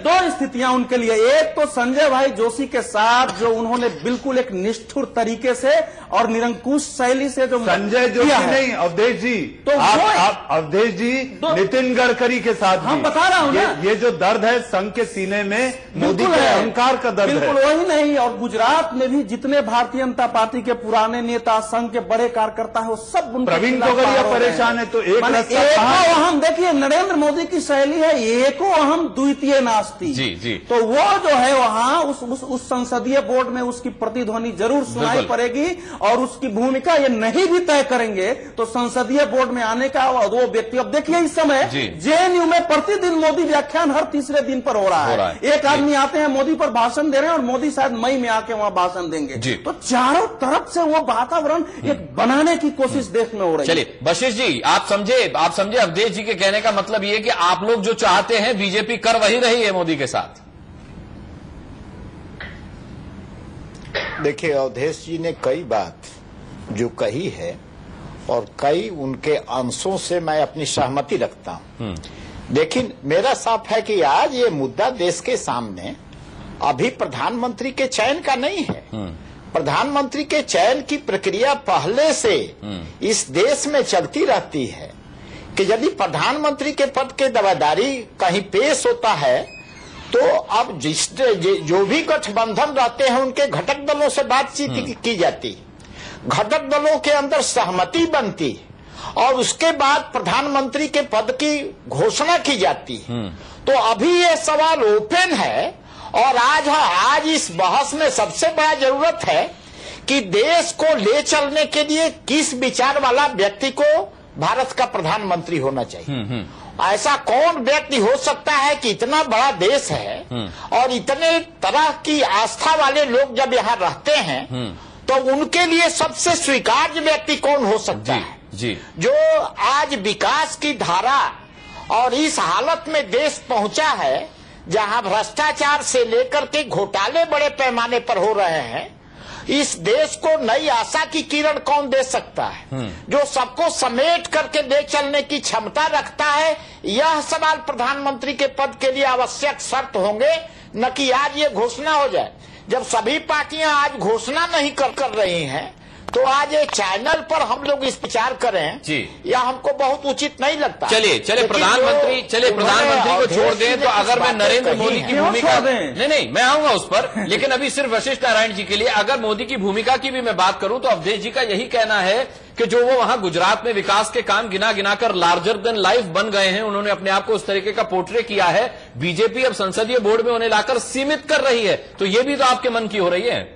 दो स्थितियां उनके लिए। एक तो संजय भाई जोशी के साथ जो उन्होंने बिल्कुल एक निष्ठुर तरीके से और निरंकुश शैली से जो संजय जोशी नहीं, अवधेश जी, तो आप अवधेश जी नितिन गडकरी के साथ हम बता रहा हूं ना, ये जो दर्द है संघ के सीने में, मोदी के अहंकार का दर्द है, बिल्कुल वही नहीं। और गुजरात में भी जितने भारतीय जनता पार्टी के पुराने नेता, संघ के बड़े कार्यकर्ता है, वो सब उनके प्रवीण तोगड़िया परेशान है तो एक अहम देखिए, नरेंद्र मोदी की शैली है एको अहम द्वितीय नास्ती। जी जी। तो वो जो है वहां उस संसदीय बोर्ड में उसकी प्रतिध्वनि जरूर सुनाई पड़ेगी, और उसकी भूमिका ये नहीं भी तय करेंगे तो संसदीय बोर्ड में आने का वो व्यक्ति। अब देखिए इस समय जेएनयू में प्रतिदिन मोदी व्याख्यान हर तीसरे दिन पर हो रहा है। एक आदमी आते हैं, मोदी पर भाषण दे रहे हैं, और मोदी शायद मई में आके वहां भाषण देंगे। तो चारों तरफ से वो वातावरण एक बनाने की कोशिश देश में हो रही है। चलिए वशिष्ठ जी, आप समझे अवधेश जी के कहने का मतलब ये कि आप लोग जो चाहते हैं बीजेपी कर वही रही है मोदी के साथ। देखिए, अवधेश जी ने कई बात जो कही है और कई उनके अंशों से मैं अपनी सहमति रखता हूं, लेकिन मेरा साफ है कि आज ये मुद्दा देश के सामने अभी प्रधानमंत्री के चयन का नहीं है। प्रधानमंत्री के चयन की प्रक्रिया पहले से इस देश में चलती रहती है कि यदि प्रधानमंत्री के पद के दावेदारी कहीं पेश होता है तो अब जो भी गठबंधन रहते हैं उनके घटक दलों से बातचीत की जाती, घटक दलों के अंदर सहमति बनती, और उसके बाद प्रधानमंत्री के पद की घोषणा की जाती। तो अभी ये सवाल ओपन है, और आज इस बहस में सबसे बड़ा जरूरत है कि देश को ले चलने के लिए किस विचार वाला व्यक्ति को भारत का प्रधानमंत्री होना चाहिए। ऐसा कौन व्यक्ति हो सकता है कि इतना बड़ा देश है और इतने तरह की आस्था वाले लोग जब यहाँ रहते हैं तो उनके लिए सबसे स्वीकार्य व्यक्ति कौन हो सकता है जो आज विकास की धारा और इस हालत में देश पहुंचा है जहां भ्रष्टाचार से लेकर के घोटाले बड़े पैमाने पर हो रहे हैं। इस देश को नई आशा की किरण कौन दे सकता है जो सबको समेट करके ले चलने की क्षमता रखता है। यह सवाल प्रधानमंत्री के पद के लिए आवश्यक शर्त होंगे, न कि आज ये घोषणा हो जाए। जब सभी पार्टियां आज घोषणा नहीं कर रही हैं तो आज एक चैनल पर हम लोग इस विचार करें जी, यह हमको बहुत उचित नहीं लगता। चलिए प्रधानमंत्री को छोड़ दें तो अगर मैं नरेंद्र मोदी की भूमिका नहीं मैं आऊंगा उस पर, लेकिन अभी सिर्फ वशिष्ठ नारायण जी के लिए अगर मोदी की भूमिका की भी मैं बात करूं तो अवधेश जी का यही कहना है कि जो वो वहां गुजरात में विकास के काम गिना कर लार्जर देन लाइफ बन गए हैं, उन्होंने अपने आप को उस तरीके का पोर्ट्रे किया है। बीजेपी अब संसदीय बोर्ड में उन्हें लाकर सीमित कर रही है, तो ये भी तो आपके मन की हो रही है।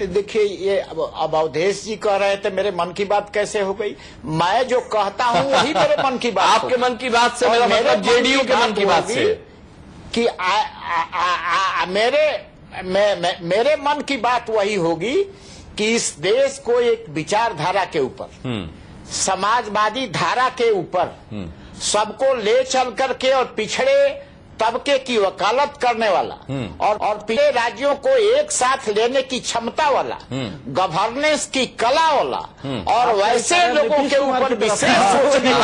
देखिए, ये अब अवधेश जी कह रहे थे मेरे मन की बात कैसे हो गई। मैं जो कहता हूं वही मेरे मन की बात आपके मन की बात से मेरा मतलब जेडीयू के मन की बात से कि मेरे मन की बात वही होगी कि इस देश को एक विचारधारा के ऊपर, समाजवादी धारा के ऊपर सबको ले चल करके और पिछड़े तबके की वकालत करने वाला और पिछड़े राज्यों को एक साथ लेने की क्षमता वाला, गवर्नेंस की कला वाला और वैसे लोगों के ऊपर विशेष सोचने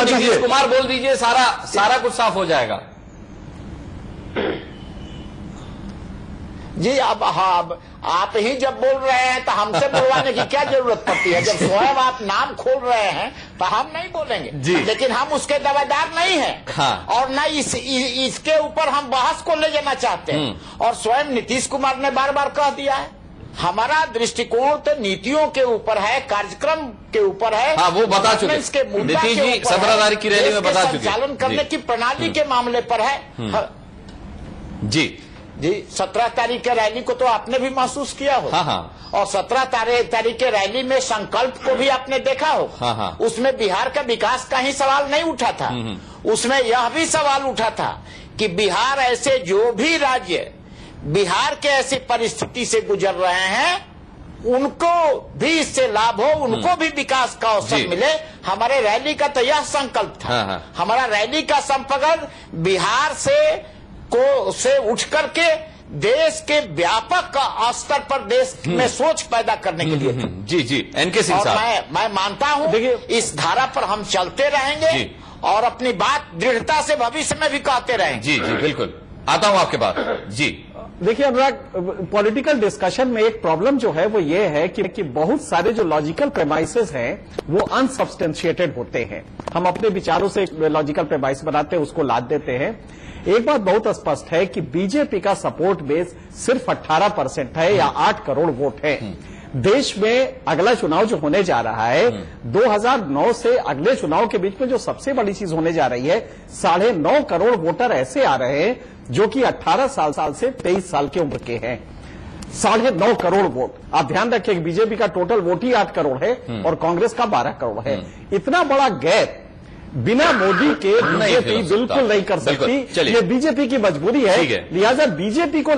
नीतीश कुमार बोल दीजिए, सारा कुछ साफ हो जाएगा। जी अब आप ही जब बोल रहे हैं तो हमसे बोलवाने की क्या जरूरत पड़ती है। जब स्वयं आप नाम खोल रहे हैं तो हम नहीं बोलेंगे, लेकिन हम उसके दावेदार नहीं हैं। हाँ। और न इसके ऊपर हम बहस को ले जाना चाहते हैं। और स्वयं नीतीश कुमार ने बार बार कह दिया है हमारा दृष्टिकोण तो नीतियों के ऊपर है, कार्यक्रम के ऊपर है। हाँ, वो बता चुके नीतीश जी 17 तारीख की रैली में बता चुके, संचालन करने की प्रणाली के मामले पर है। जी 17 तारीख के रैली को तो आपने भी महसूस किया हो। हाँ। और 17 तारीख के रैली में संकल्प को भी आपने देखा हो। हाँ। उसमें बिहार का विकास का ही सवाल नहीं उठा था, उसमें यह भी सवाल उठा था कि बिहार ऐसे जो भी राज्य बिहार के ऐसी परिस्थिति से गुजर रहे हैं उनको भी इससे लाभ हो, उनको भी विकास का अवसर मिले। हमारे रैली का तो यह संकल्प था। हमारा रैली का संपर्क बिहार से उठ करके देश के व्यापक स्तर पर देश में सोच पैदा करने के लिए। जी एनके सिंह साहब, मैं मानता हूं इस धारा पर हम चलते रहेंगे और अपनी बात दृढ़ता से भविष्य में भी कहते रहेंगे। जी बिल्कुल, आता हूं आपके पास। जी देखिए अनुराग, पॉलिटिकल डिस्कशन में एक प्रॉब्लम जो है वो ये है कि बहुत सारे जो लॉजिकल प्रेमाइसेस हैं वो अनसब्सटेंशिएटेड होते हैं। हम अपने विचारों से लॉजिकल प्रेमाइस बनाते हैं, उसको लाद देते हैं। एक बात बहुत स्पष्ट है कि बीजेपी का सपोर्ट बेस सिर्फ 18% है या 8 करोड़ वोट है। देश में अगला चुनाव जो होने जा रहा है 2009 से अगले चुनाव के बीच में जो सबसे बड़ी चीज होने जा रही है, 9.5 करोड़ वोटर ऐसे आ रहे हैं जो कि 18 साल से 23 साल की उम्र के हैं। 9.5 करोड़ वोट। आप ध्यान रखिए कि बीजेपी का टोटल वोट ही 8 करोड़ है और कांग्रेस का 12 करोड़ है। इतना बड़ा गैप बिना मोदी के बीजेपी बिल्कुल नहीं कर सकती। ये बीजेपी की मजबूरी है, लिहाजा बीजेपी को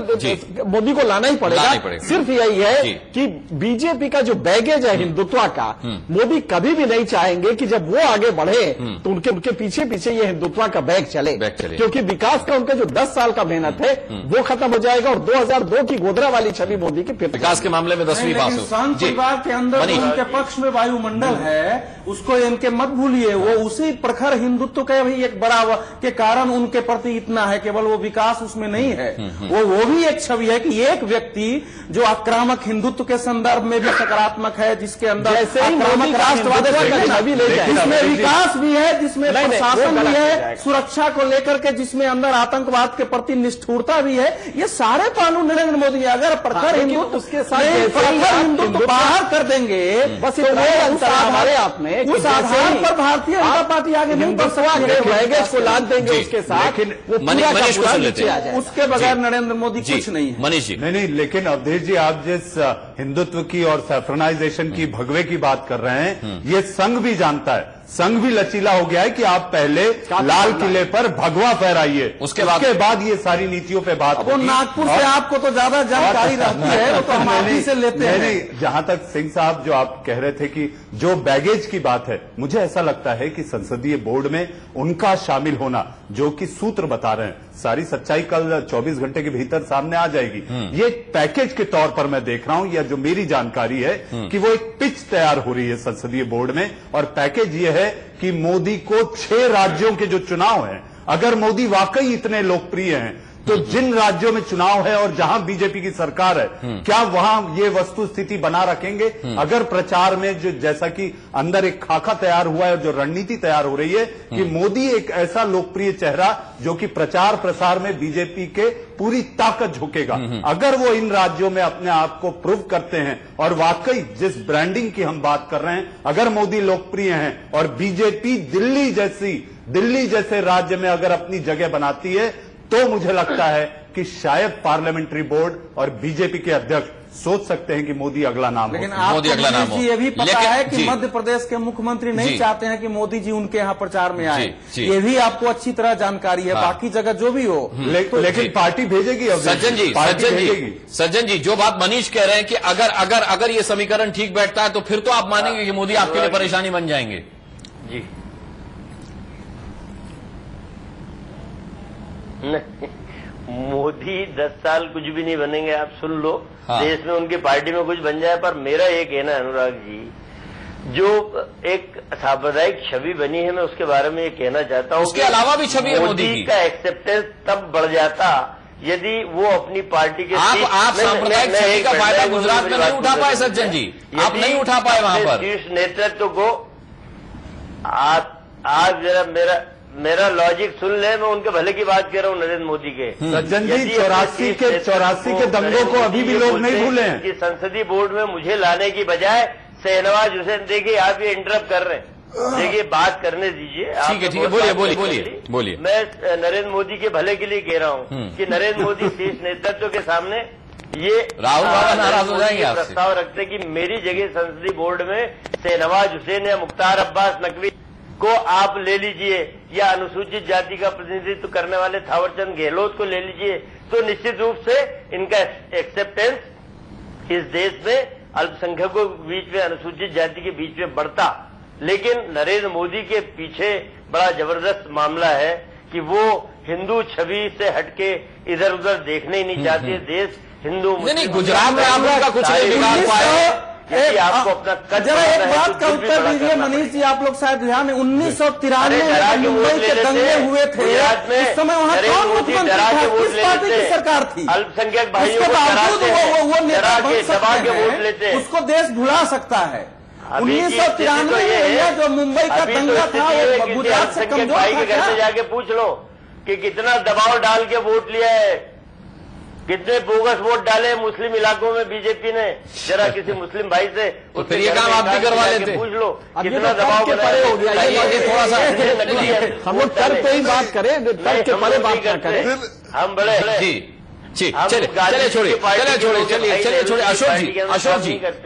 मोदी को लाना ही पड़ेगा। सिर्फ यही है कि बीजेपी का जो बैगेज है हिंदुत्व का, मोदी कभी भी नहीं चाहेंगे कि जब वो आगे बढ़े तो उनके पीछे पीछे ये हिंदुत्व का बैग चले, क्योंकि विकास का उनका जो 10 साल का मेहनत है वो खत्म हो जाएगा और 2002 की गोधरा वाली छवि मोदी की फिर विकास के मामले में 10वीं पास हो। संघ परिवार के अंदर उनके पक्ष में वायुमंडल है, उसको इनके मत भूलिए। वो उसी प्रखर हिंदुत्व का भी एक बड़ा के कारण उनके प्रति इतना है, केवल वो विकास उसमें नहीं है, वो भी एक छवि है कि एक व्यक्ति जो आक्रामक हिंदुत्व के संदर्भ में भी सकारात्मक है, जिसके अंदर आक्रामक राष्ट्रवाद जिसमें विकास भी है, जिसमें प्रशासन भी है, सुरक्षा को लेकर के जिसमें अंदर आतंकवाद के प्रति निष्ठुरता भी है, ये सारे पहलू नरेंद्र मोदी अगर प्रखर हिंदुत्व उसके साथ हिंदुत्व बाहर कर देंगे बस हमारे आप में उस आधार पर भारतीय जनता पार्टी आगे नहीं बढ़ सकती। को लाद देंगे उसके साथ, मनीष को सुन लेते हैं। उसके बगैर नरेंद्र मोदी कुछ नहीं है। मनीष जी नहीं, लेकिन अवधेश जी, आप जिस हिंदुत्व की और सैफ्रनाइजेशन की भगवे की बात कर रहे हैं, ये संघ भी जानता है। संघ भी लचीला हो गया है कि आप पहले लाल किले पर भगवा फहराइए, उसके बाद ये सारी नीतियों पे बात वो नागपुर से आपको तो ज्यादा जानकारी रहती है, वो तो हम आप ही से लेते हैं। नहीं, जहां तक सिंह साहब जो आप कह रहे थे कि जो बैगेज की बात है, मुझे ऐसा लगता है कि संसदीय बोर्ड में उनका शामिल होना, जो कि सूत्र बता रहे हैं, सारी सच्चाई कल 24 घंटे के भीतर सामने आ जाएगी। ये पैकेज के तौर पर मैं देख रहा हूं, या जो मेरी जानकारी है कि वो एक पिच तैयार हो रही है संसदीय बोर्ड में, और पैकेज ये है कि मोदी को 6 राज्यों के जो चुनाव हैं, अगर मोदी वाकई इतने लोकप्रिय हैं तो जिन राज्यों में चुनाव है और जहां बीजेपी की सरकार है, क्या वहां ये वस्तु स्थिति बना रखेंगे? अगर प्रचार में जो जैसा कि अंदर एक खाका तैयार हुआ है और जो रणनीति तैयार हो रही है कि मोदी एक ऐसा लोकप्रिय चेहरा जो कि प्रचार प्रसार में बीजेपी के पूरी ताकत झोंकेगा, अगर वो इन राज्यों में अपने आप को प्रूव करते हैं और वाकई जिस ब्रांडिंग की हम बात कर रहे हैं, अगर मोदी लोकप्रिय हैं और बीजेपी दिल्ली जैसे राज्य में अगर अपनी जगह बनाती है, तो मुझे लगता है कि शायद पार्लियामेंट्री बोर्ड और बीजेपी के अध्यक्ष सोच सकते हैं कि मोदी अगला नाम हो। लेकिन आपको ये भी पता है कि मध्य प्रदेश के मुख्यमंत्री नहीं चाहते हैं कि मोदी जी उनके यहाँ प्रचार में आए, ये भी आपको अच्छी तरह जानकारी है। बाकी जगह जो भी हो, लेकिन पार्टी भेजेगी। सज्जन जी, जो बात मनीष कह रहे हैं कि अगर ये समीकरण ठीक बैठता है तो फिर तो आप मानेंगे कि मोदी आपके लिए परेशानी बन जाएंगे। जी नहीं, मोदी 10 साल कुछ भी नहीं बनेंगे, आप सुन लो। देश में उनकी पार्टी में कुछ बन जाए, पर मेरा ये कहना है अनुराग जी, जो एक सांप्रदायिक छवि बनी है, मैं उसके बारे में ये कहना चाहता हूँ। उसके अलावा भी छवि है मोदी की। का एक्सेप्टेंस तब बढ़ जाता यदि वो अपनी पार्टी के आप सांप्रदायिक छवि का फायदा गुजरात में नहीं उठा पाए सज्जन जी, आप नहीं उठा पाए वहां पर शीर्ष नेतृत्व को। आप जरा मेरा लॉजिक सुन ले, मैं उनके भले की बात कर रहा हूँ, नरेंद्र मोदी के। सज्जन जी, 84 के दंगों को अभी भी लोग नहीं भूले हैं कि संसदीय बोर्ड में मुझे लाने की बजाय शहनवाज हुसैन, देखिए आप ये इंटरप्ट कर रहे हैं, देखिए बात करने दीजिए। ठीक है, बोलिए। मैं नरेंद्र मोदी के भले के लिए कह रहा हूँ कि नरेंद्र मोदी शीर्ष नेतृत्व के सामने ये राहुल बाबा नाराज हो जाएंगे आपसे, प्रस्ताव रखते कि मेरी जगह संसदीय बोर्ड में शहनवाज हुसैन या मुख्तार अब्बास नकवी को आप ले लीजिए, या अनुसूचित जाति का प्रतिनिधित्व करने वाले थावरचंद गहलोत को ले लीजिए, तो निश्चित रूप से इनका एक्सेप्टेंस इस देश में अल्पसंख्यकों के बीच में, अनुसूचित जाति के बीच में बढ़ता। लेकिन नरेंद्र मोदी के पीछे बड़ा जबरदस्त मामला है कि वो हिंदू छवि से हटके इधर उधर देखने ही नहीं चाहते। देश हिंदू नहीं, गुजरात में आप लोग का कुछ नहीं बिगाड़ पाए। यदि आपको अपना कद जरा एक बढ़ाना है बात तो का कुछ भी उत्तर बड़ा दीजिए करना मनीष जी, आप लोग शायद ध्यान में 1993 में मुंबई के दंगे हुए थे, उस समय वहाँ कौन मुख्यमंत्री था, किस पार्टी की सरकार थी? अल्पसंख्यक भाइयों उसके को बावजूद वो नेता बन दबा के वोट सकते लेते हैं, हैं। उसको देश भुला सकता है। अभी की 1993 में जो मुंबई का दंगा था वो गुजरात से कमजोर भाई के घर था। से जाके पूछ लो कि कितना दबाव डाल के वोट लिया है, कितने बोगस वोट डाले मुस्लिम इलाकों में बीजेपी ने। जरा किसी मुस्लिम भाई से तो फिर ये काम आप भी करवा लेते, पूछ लो तो कितना दबाव परे हो गया। ये थोड़ा सा हम लोग तर्क पे ही बात करें, तर्क के परे बात ना करें। हम बड़े जी चलिए छोड़िए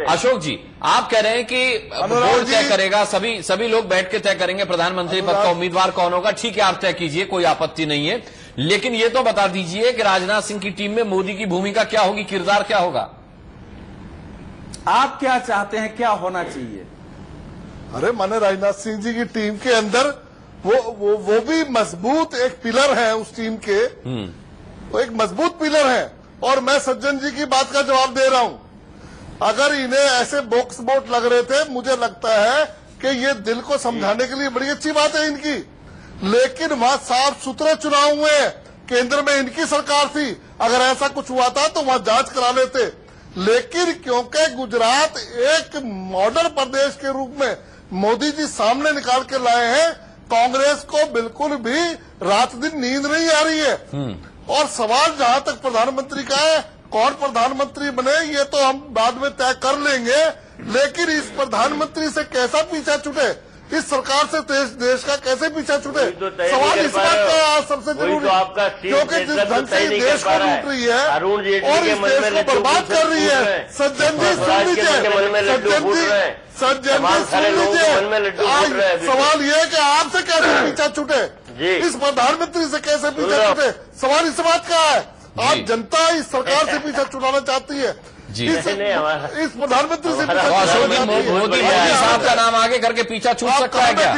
अशोक जी आप कह रहे हैं कि बोर्ड तय करेगा, सभी लोग बैठ के तय करेंगे प्रधानमंत्री पद का उम्मीदवार कौन होगा। ठीक है, आप तय कीजिए, कोई आपत्ति नहीं है, लेकिन ये तो बता दीजिए कि राजनाथ सिंह की टीम में मोदी की भूमिका क्या होगी, किरदार क्या होगा? आप क्या चाहते हैं, क्या होना चाहिए? अरे माने राजनाथ सिंह जी की टीम के अंदर वो भी मजबूत एक पिलर है उस टीम के, वो एक मजबूत पिलर है। और मैं सज्जन जी की बात का जवाब दे रहा हूं, अगर इन्हें ऐसे बॉक्स वोट लग रहे थे, मुझे लगता है कि ये दिल को समझाने के लिए बड़ी अच्छी बात है इनकी, लेकिन वहां साफ सुथरे चुनाव हुए, केंद्र में इनकी सरकार थी, अगर ऐसा कुछ हुआ था तो वहां जांच करा लेते। लेकिन क्योंकि गुजरात एक मॉडल प्रदेश के रूप में मोदी जी सामने निकाल के लाए हैं, कांग्रेस को बिल्कुल भी रात दिन नींद नहीं आ रही है। और सवाल जहां तक प्रधानमंत्री का है, कौन प्रधानमंत्री बने ये तो हम बाद में तय कर लेंगे, लेकिन इस प्रधानमंत्री से कैसा पीछा छूटे, इस सरकार से देश का कैसे पीछा छूटे, सवाल इस बात का सबसे जरूरी, क्योंकि जिस ढंग से देश को लूट रही है और इस देश को बर्बाद कर रही है। सज्जन जी सुन लीजिए, सज्जन जी सुन लीजिए, सवाल ये है कि आपसे कैसे पीछा छूटे, इस प्रधानमंत्री से कैसे पीछा छूटे, सवाल इस बात का है। आज जनता इस सरकार से पीछा छुड़ाना चाहती है, इस प्रधानमंत्री से मोदी साहब का नाम आगे करके पीछा छूट सकता है क्या?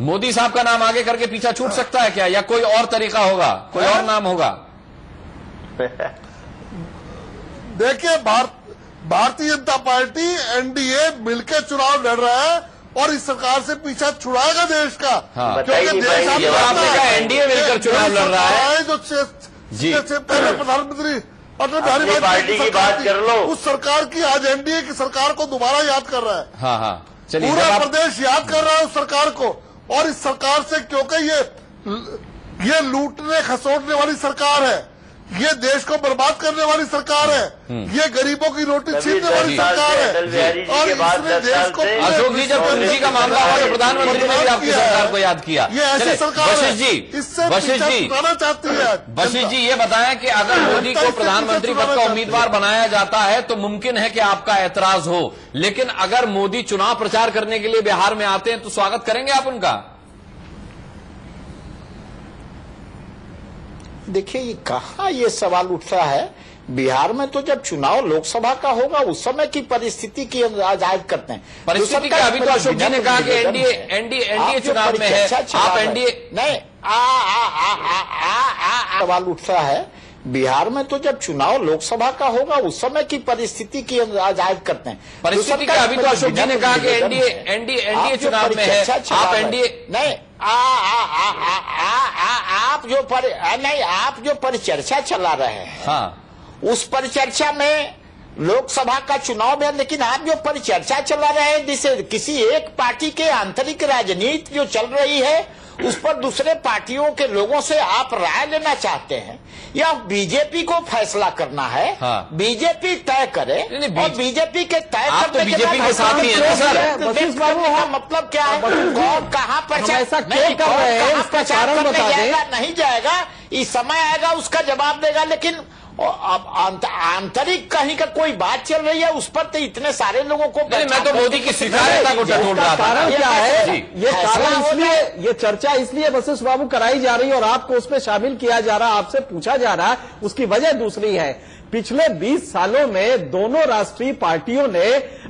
मोदी साहब का नाम आगे करके पीछा छूट सकता है क्या, या कोई और तरीका होगा, कोई और नाम होगा? देखिए, भारतीय जनता पार्टी एनडीए मिलकर चुनाव लड़ रहा है और इस सरकार से पीछा छुड़ाएगा देश का। क्योंकि देश एनडीए मिलकर चुनाव लड़ रहा है, जो पहले प्रधानमंत्री अटल बिहारी वाजपेयी की बात कर लो, उस सरकार की आज एनडीए की सरकार को दोबारा याद कर रहा है। हाँ चलिए, पूरा प्रदेश याद कर रहा है उस सरकार को। और इस सरकार से, क्योंकि ये लूटने खसोटने वाली सरकार है, ये देश को बर्बाद करने वाली सरकार है, ये गरीबों की रोटी छीनने वाली सरकार है, और इसने देश को अशोक जी जब पूंजी का मामला हुआ तो प्रधानमंत्री ने भी आपकी सरकार को याद किया। ये ऐसी सरकार है इससे पीछा चाहती है। बशीष जी ये बताएं कि अगर मोदी को प्रधानमंत्री पद का उम्मीदवार बनाया जाता है तो मुमकिन है कि आपका ऐतराज हो, लेकिन अगर मोदी चुनाव प्रचार करने के लिए बिहार में आते हैं तो स्वागत करेंगे आप उनका? देखिए, ये कहाँ ये सवाल उठता है, बिहार में तो जब चुनाव लोकसभा का होगा उस समय की परिस्थिति की जायज करते हैं। परिस्थिति का अभी तो अशोक जी ने कहा कि एनडीए चुनाव में है, आप एनडीए नहीं। सवाल उठता है, बिहार में तो जब चुनाव लोकसभा का होगा उस समय की परिस्थिति की जायज करते हैं। परिस्थिति का अभी तो अशोक जी ने कहा कि एनडीए चुनाव में है, आप एनडीए नहीं। आप जो परिचर्चा चला रहे हैं, हाँ, उस परिचर्चा में लोकसभा का चुनाव है, लेकिन आप जो परिचर्चा चला रहे हैं जिसे किसी एक पार्टी के आंतरिक राजनीति जो चल रही है उस पर दूसरे पार्टियों के लोगों से आप राय लेना चाहते हैं, या बीजेपी को फैसला करना है? हाँ। बीजेपी तय करे, और बीजेपी के तय करने के बाद के साथ ही है सर, मतलब क्या है, कौन कहाँ प्रचार नहीं जाएगा, इस समय आएगा उसका जवाब देगा। लेकिन अब आंतरिक कहीं का कोई बात चल रही है उस पर तो इतने सारे लोगों को, मैं तो मोदी की स्वीकार्यता को टटोल रहा था। कारण क्या है, ये कारण इसलिए, ये चर्चा इसलिए वशिष्ठ बाबू कराई जा रही है और आपको उसमें शामिल किया जा रहा है, आपसे पूछा जा रहा है, उसकी वजह दूसरी है। पिछले 20 सालों में दोनों राष्ट्रीय पार्टियों ने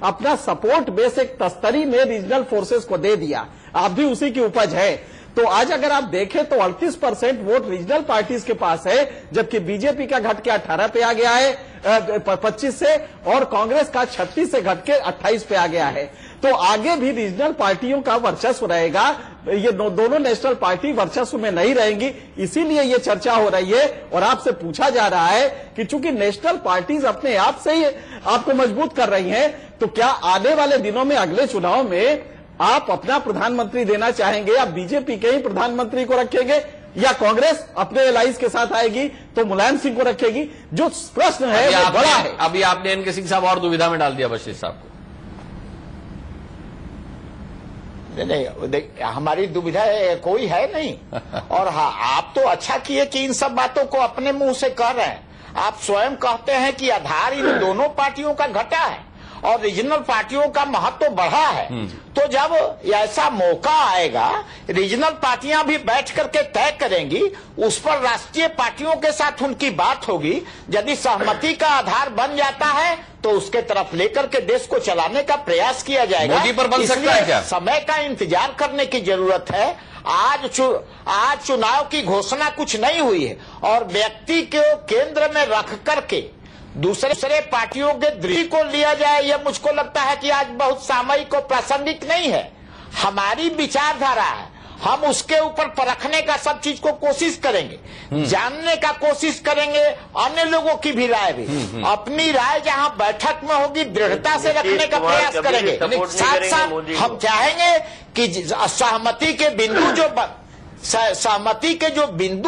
अपना सपोर्ट बेस एक तस्तरी में रीजनल फोर्सेस को दे दिया, आप भी उसी की उपज है। तो आज अगर आप देखें तो 38% वोट रीजनल पार्टीज के पास है, जबकि बीजेपी का घट के 18 पे आ गया है, 25 से और कांग्रेस का 36 से घट के 28 पे आ गया है। तो आगे भी रीजनल पार्टियों का वर्चस्व रहेगा, ये दोनों नेशनल पार्टी वर्चस्व में नहीं रहेंगी, इसीलिए ये चर्चा हो रही है। और आपसे पूछा जा रहा है कि चूंकि नेशनल पार्टीज अपने आप से ही आपको मजबूत कर रही हैं, तो क्या आने वाले दिनों में अगले चुनाव में आप अपना प्रधानमंत्री देना चाहेंगे या बीजेपी के ही प्रधानमंत्री को रखेंगे, या कांग्रेस अपने एलाइज के साथ आएगी तो मुलायम सिंह को रखेगी? जो प्रश्न है वो बड़ा है। अभी आपने एनके सिंह साहब और दुविधा में डाल दिया बशीर साहब को। नहीं, हमारी दुविधा कोई है नहीं। और हाँ, आप तो अच्छा किए कि इन सब बातों को अपने मुंह से कह रहे हैं। आप स्वयं कहते हैं कि आधार इन दोनों पार्टियों का घटा है और रीजनल पार्टियों का महत्व तो बढ़ा है। तो जब ऐसा मौका आएगा, रीजनल पार्टियां भी बैठ करके तय करेंगी, उस पर राष्ट्रीय पार्टियों के साथ उनकी बात होगी। यदि सहमति का आधार बन जाता है तो उसके तरफ लेकर के देश को चलाने का प्रयास किया जाएगा। मोदी पर बन सकता है क्या? समय का इंतजार करने की जरूरत है। आज चुनाव की घोषणा कुछ नहीं हुई है और व्यक्ति को केंद्र में रख करके दूसरे पार्टियों के दृष्टि को लिया जाए, यह मुझको लगता है कि आज बहुत सामयिक और प्रासंगिक नहीं है। हमारी विचारधारा है, हम उसके ऊपर परखने का सब चीज को कोशिश करेंगे, जानने का कोशिश करेंगे, अन्य लोगों की भी राय भी। अपनी राय जहां बैठक में होगी दृढ़ता से रखने का प्रयास करेंगे। साथ साथ हम चाहेंगे कि सहमति के बिंदु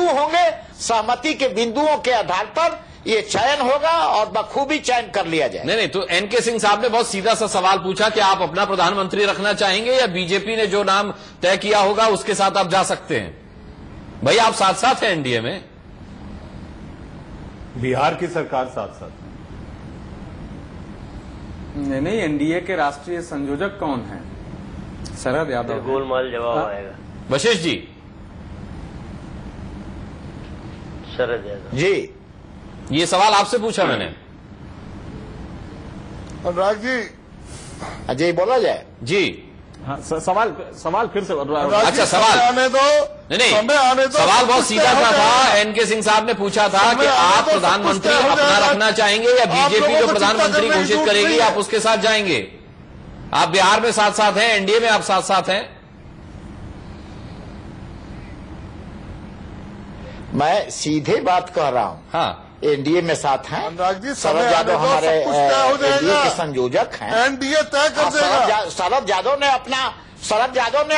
होंगे, सहमति के बिंदुओं के आधार पर ये चयन होगा और बखूबी चयन कर लिया जाए। नहीं, तो एनके सिंह साहब ने बहुत सीधा सा सवाल पूछा कि आप अपना प्रधानमंत्री रखना चाहेंगे या बीजेपी ने जो नाम तय किया होगा उसके साथ आप जा सकते हैं? भाई आप साथ साथ हैं एनडीए में, बिहार की सरकार साथ साथ। नहीं, एनडीए के राष्ट्रीय संयोजक कौन है? शरद यादव। गोलमाल जवाब आएगा। वशिष्ठ जी। शरद यादव जी, ये सवाल आपसे पूछा मैंने। अनुराग जी, अजय बोला जाए जी। हाँ, सवाल फिर से। अच्छा, सवाल आने दो, समय आने दो। सवाल बहुत सीधा सा था। एनके सिंह साहब ने पूछा था कि आप प्रधानमंत्री अपना रखना चाहेंगे या बीजेपी जो प्रधानमंत्री घोषित करेगी आप उसके साथ जाएंगे? आप बिहार में साथ साथ हैं, एनडीए में आप साथ साथ हैं। मैं सीधे बात कह रहा हूं। हाँ, एनडीए में साथ हैं। अनुराग जी, शरद यादव हमारे एनडीए के संयोजक हैं। एनडीए तय कर देगा। शरद यादव ने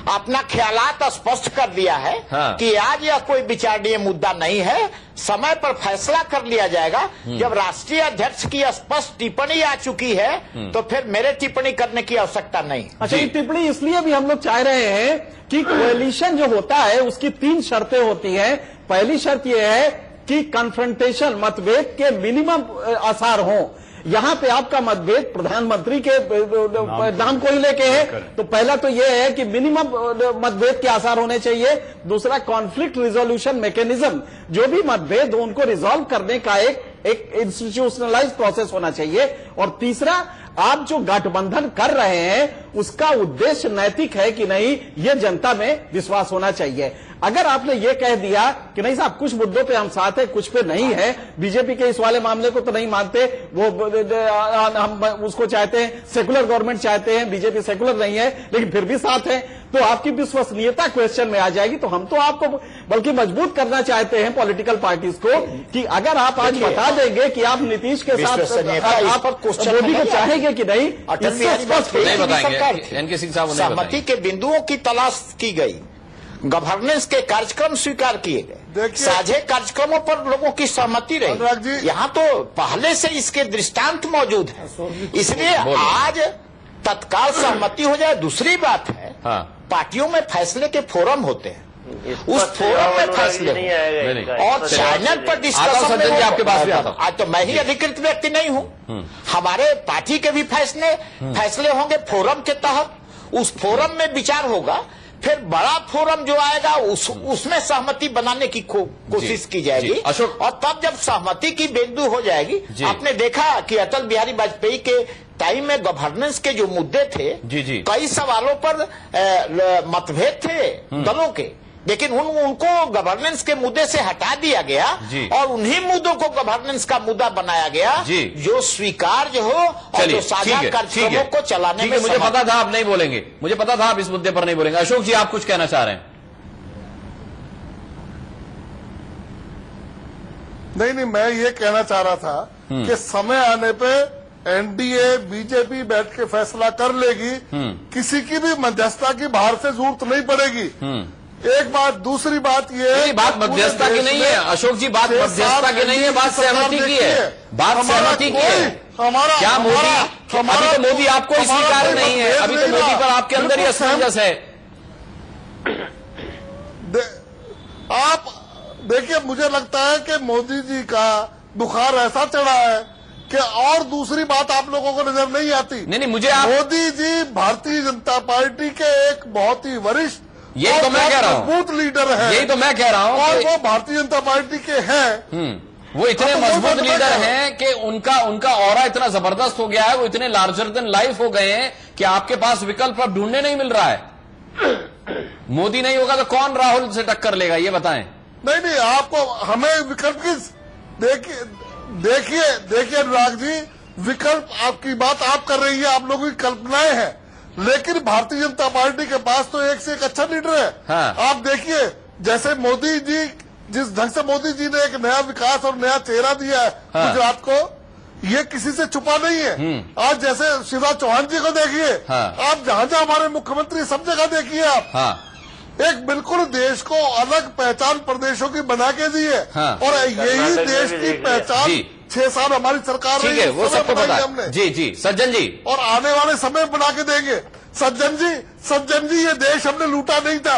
अपना ख्यालात स्पष्ट कर दिया है। हाँ। कि आज यह कोई विचारणीय मुद्दा नहीं है, समय पर फैसला कर लिया जाएगा। जब राष्ट्रीय अध्यक्ष की स्पष्ट टिप्पणी आ चुकी है तो फिर मेरे टिप्पणी करने की आवश्यकता नहीं। अच्छा, ये टिप्पणी इसलिए भी हम लोग चाह रहे हैं कि कोएलिशन जो होता है उसकी 3 शर्तें होती हैं। पहली शर्त यह है कि कन्फ्रंटेशन, मतभेद के मिनिमम आसार हों। यहां पे आपका मतभेद प्रधानमंत्री के नाम को ही लेके है, तो पहला तो यह है कि मिनिमम मतभेद के आसार होने चाहिए। दूसरा, कॉन्फ्लिक्ट रिजोल्यूशन मैकेनिज्म, जो भी मतभेद हो उनको रिजॉल्व करने का एक इंस्टीट्यूशनलाइज प्रोसेस होना चाहिए। और तीसरा, आप जो गठबंधन कर रहे हैं उसका उद्देश्य नैतिक है कि नहीं, यह जनता में विश्वास होना चाहिए। अगर आपने ये कह दिया कि नहीं साहब कुछ मुद्दों पे हम साथ हैं, कुछ पे नहीं है, बीजेपी के इस वाले मामले को तो नहीं मानते, वो हम उसको चाहते हैं, सेकुलर गवर्नमेंट चाहते हैं, बीजेपी सेकुलर नहीं है लेकिन फिर भी साथ है, तो आपकी विश्वसनीयता क्वेश्चन में आ जाएगी। तो हम तो आपको बल्कि मजबूत करना चाहते हैं पॉलिटिकल पार्टीज को कि अगर आप आज बता देंगे कि आप नीतीश के साथ आप मोदी को चाहेंगे कि नहीं, नहीं बताएंगे। एनके सिंह साहब सहमति के बिंदुओं की तलाश की गई, गवर्नेंस के कार्यक्रम स्वीकार किए गए, साझे कार्यक्रमों पर लोगों की सहमति रही। यहाँ तो पहले से इसके दृष्टांत मौजूद है, इसलिए आज तत्काल सहमति हो जाए। दूसरी बात है, पार्टियों में फैसले के फोरम होते हैं, उस फोरम में फैसले और चैनल पर डिस्कशन में आपके पास भी आता। आज तो मैं ही अधिकृत व्यक्ति नहीं हूँ, हमारे पार्टी के भी फैसले होंगे फोरम के तहत, उस फोरम में विचार होगा। फिर बड़ा फोरम जो आएगा उसमें सहमति बनाने की कोशिश की जाएगी। और तब जब सहमति की बिंदु हो जाएगी, आपने देखा कि अटल बिहारी वाजपेयी के टाइम में गवर्नेंस के जो मुद्दे थे, कई सवालों पर मतभेद थे दलों के, लेकिन उनको गवर्नेंस के मुद्दे से हटा दिया गया और उन्हीं मुद्दों को गवर्नेंस का मुद्दा बनाया गया जो स्वीकार्य हो और जो साझा कार्यक्रमों को चलाने में। मुझे पता था आप नहीं बोलेंगे, मुझे पता था आप इस मुद्दे पर नहीं बोलेंगे। अशोक जी, आप कुछ कहना चाह रहे हैं? नहीं, मैं ये कहना चाह रहा था कि समय आने पे एनडीए बीजेपी बैठ के फैसला कर लेगी, किसी की भी मध्यस्थता की बाहर से जरूरत नहीं पड़ेगी। एक बात, दूसरी बात ये बात मध्यस्थता की नहीं है अशोक जी, बात मध्यस्थता की नहीं है, बात सहमति की है, बात सहमति की है। हमारा क्या मोदी, अभी तो मोदी आपको स्वीकार नहीं है, अभी तो मोदी पर आपके अंदर ही असमंजस है। आप देखिए, मुझे लगता है कि मोदी जी का बुखार ऐसा चढ़ा है कि और दूसरी बात आप लोगों को नजर नहीं आती। नहीं, मुझे मोदी जी भारतीय जनता पार्टी के एक बहुत ही वरिष्ठ, यही तो मैं कह रहा हूँ, मजबूत लीडर है। यही तो मैं कह रहा हूँ, और वो भारतीय जनता पार्टी के हैं। वो इतने मजबूत लीडर हैं कि उनका ऑरा इतना जबरदस्त हो गया है, वो इतने लार्जर देन लाइफ हो गए हैं कि आपके पास विकल्प अब ढूंढने नहीं मिल रहा है। मोदी नहीं होगा तो कौन राहुल से टक्कर लेगा, ये बताएं। नहीं, आपको हमें विकल्प की देखिए अनुराग जी, विकल्प आपकी बात आप कर रही है, आप लोगों की कल्पनाएं हैं, लेकिन भारतीय जनता पार्टी के पास तो एक से एक अच्छा लीडर है। हाँ। आप देखिए, जैसे मोदी जी, जिस ढंग से मोदी जी ने एक नया विकास और नया चेहरा दिया है गुजरात को, ये किसी से छुपा नहीं है। आज जैसे शिवराज चौहान जी को देखिए, आप जहां जहां हमारे मुख्यमंत्री, सब जगह देखिए आप, एक बिल्कुल देश को अलग पहचान प्रदेशों की बना के दी है। और यही देश की पहचान 6 साल हमारी सरकार रही है, वो सबको पता है हमने। जी सज्जन जी, और आने वाले समय बना के देंगे। सज्जन जी, ये देश हमने लूटा नहीं था,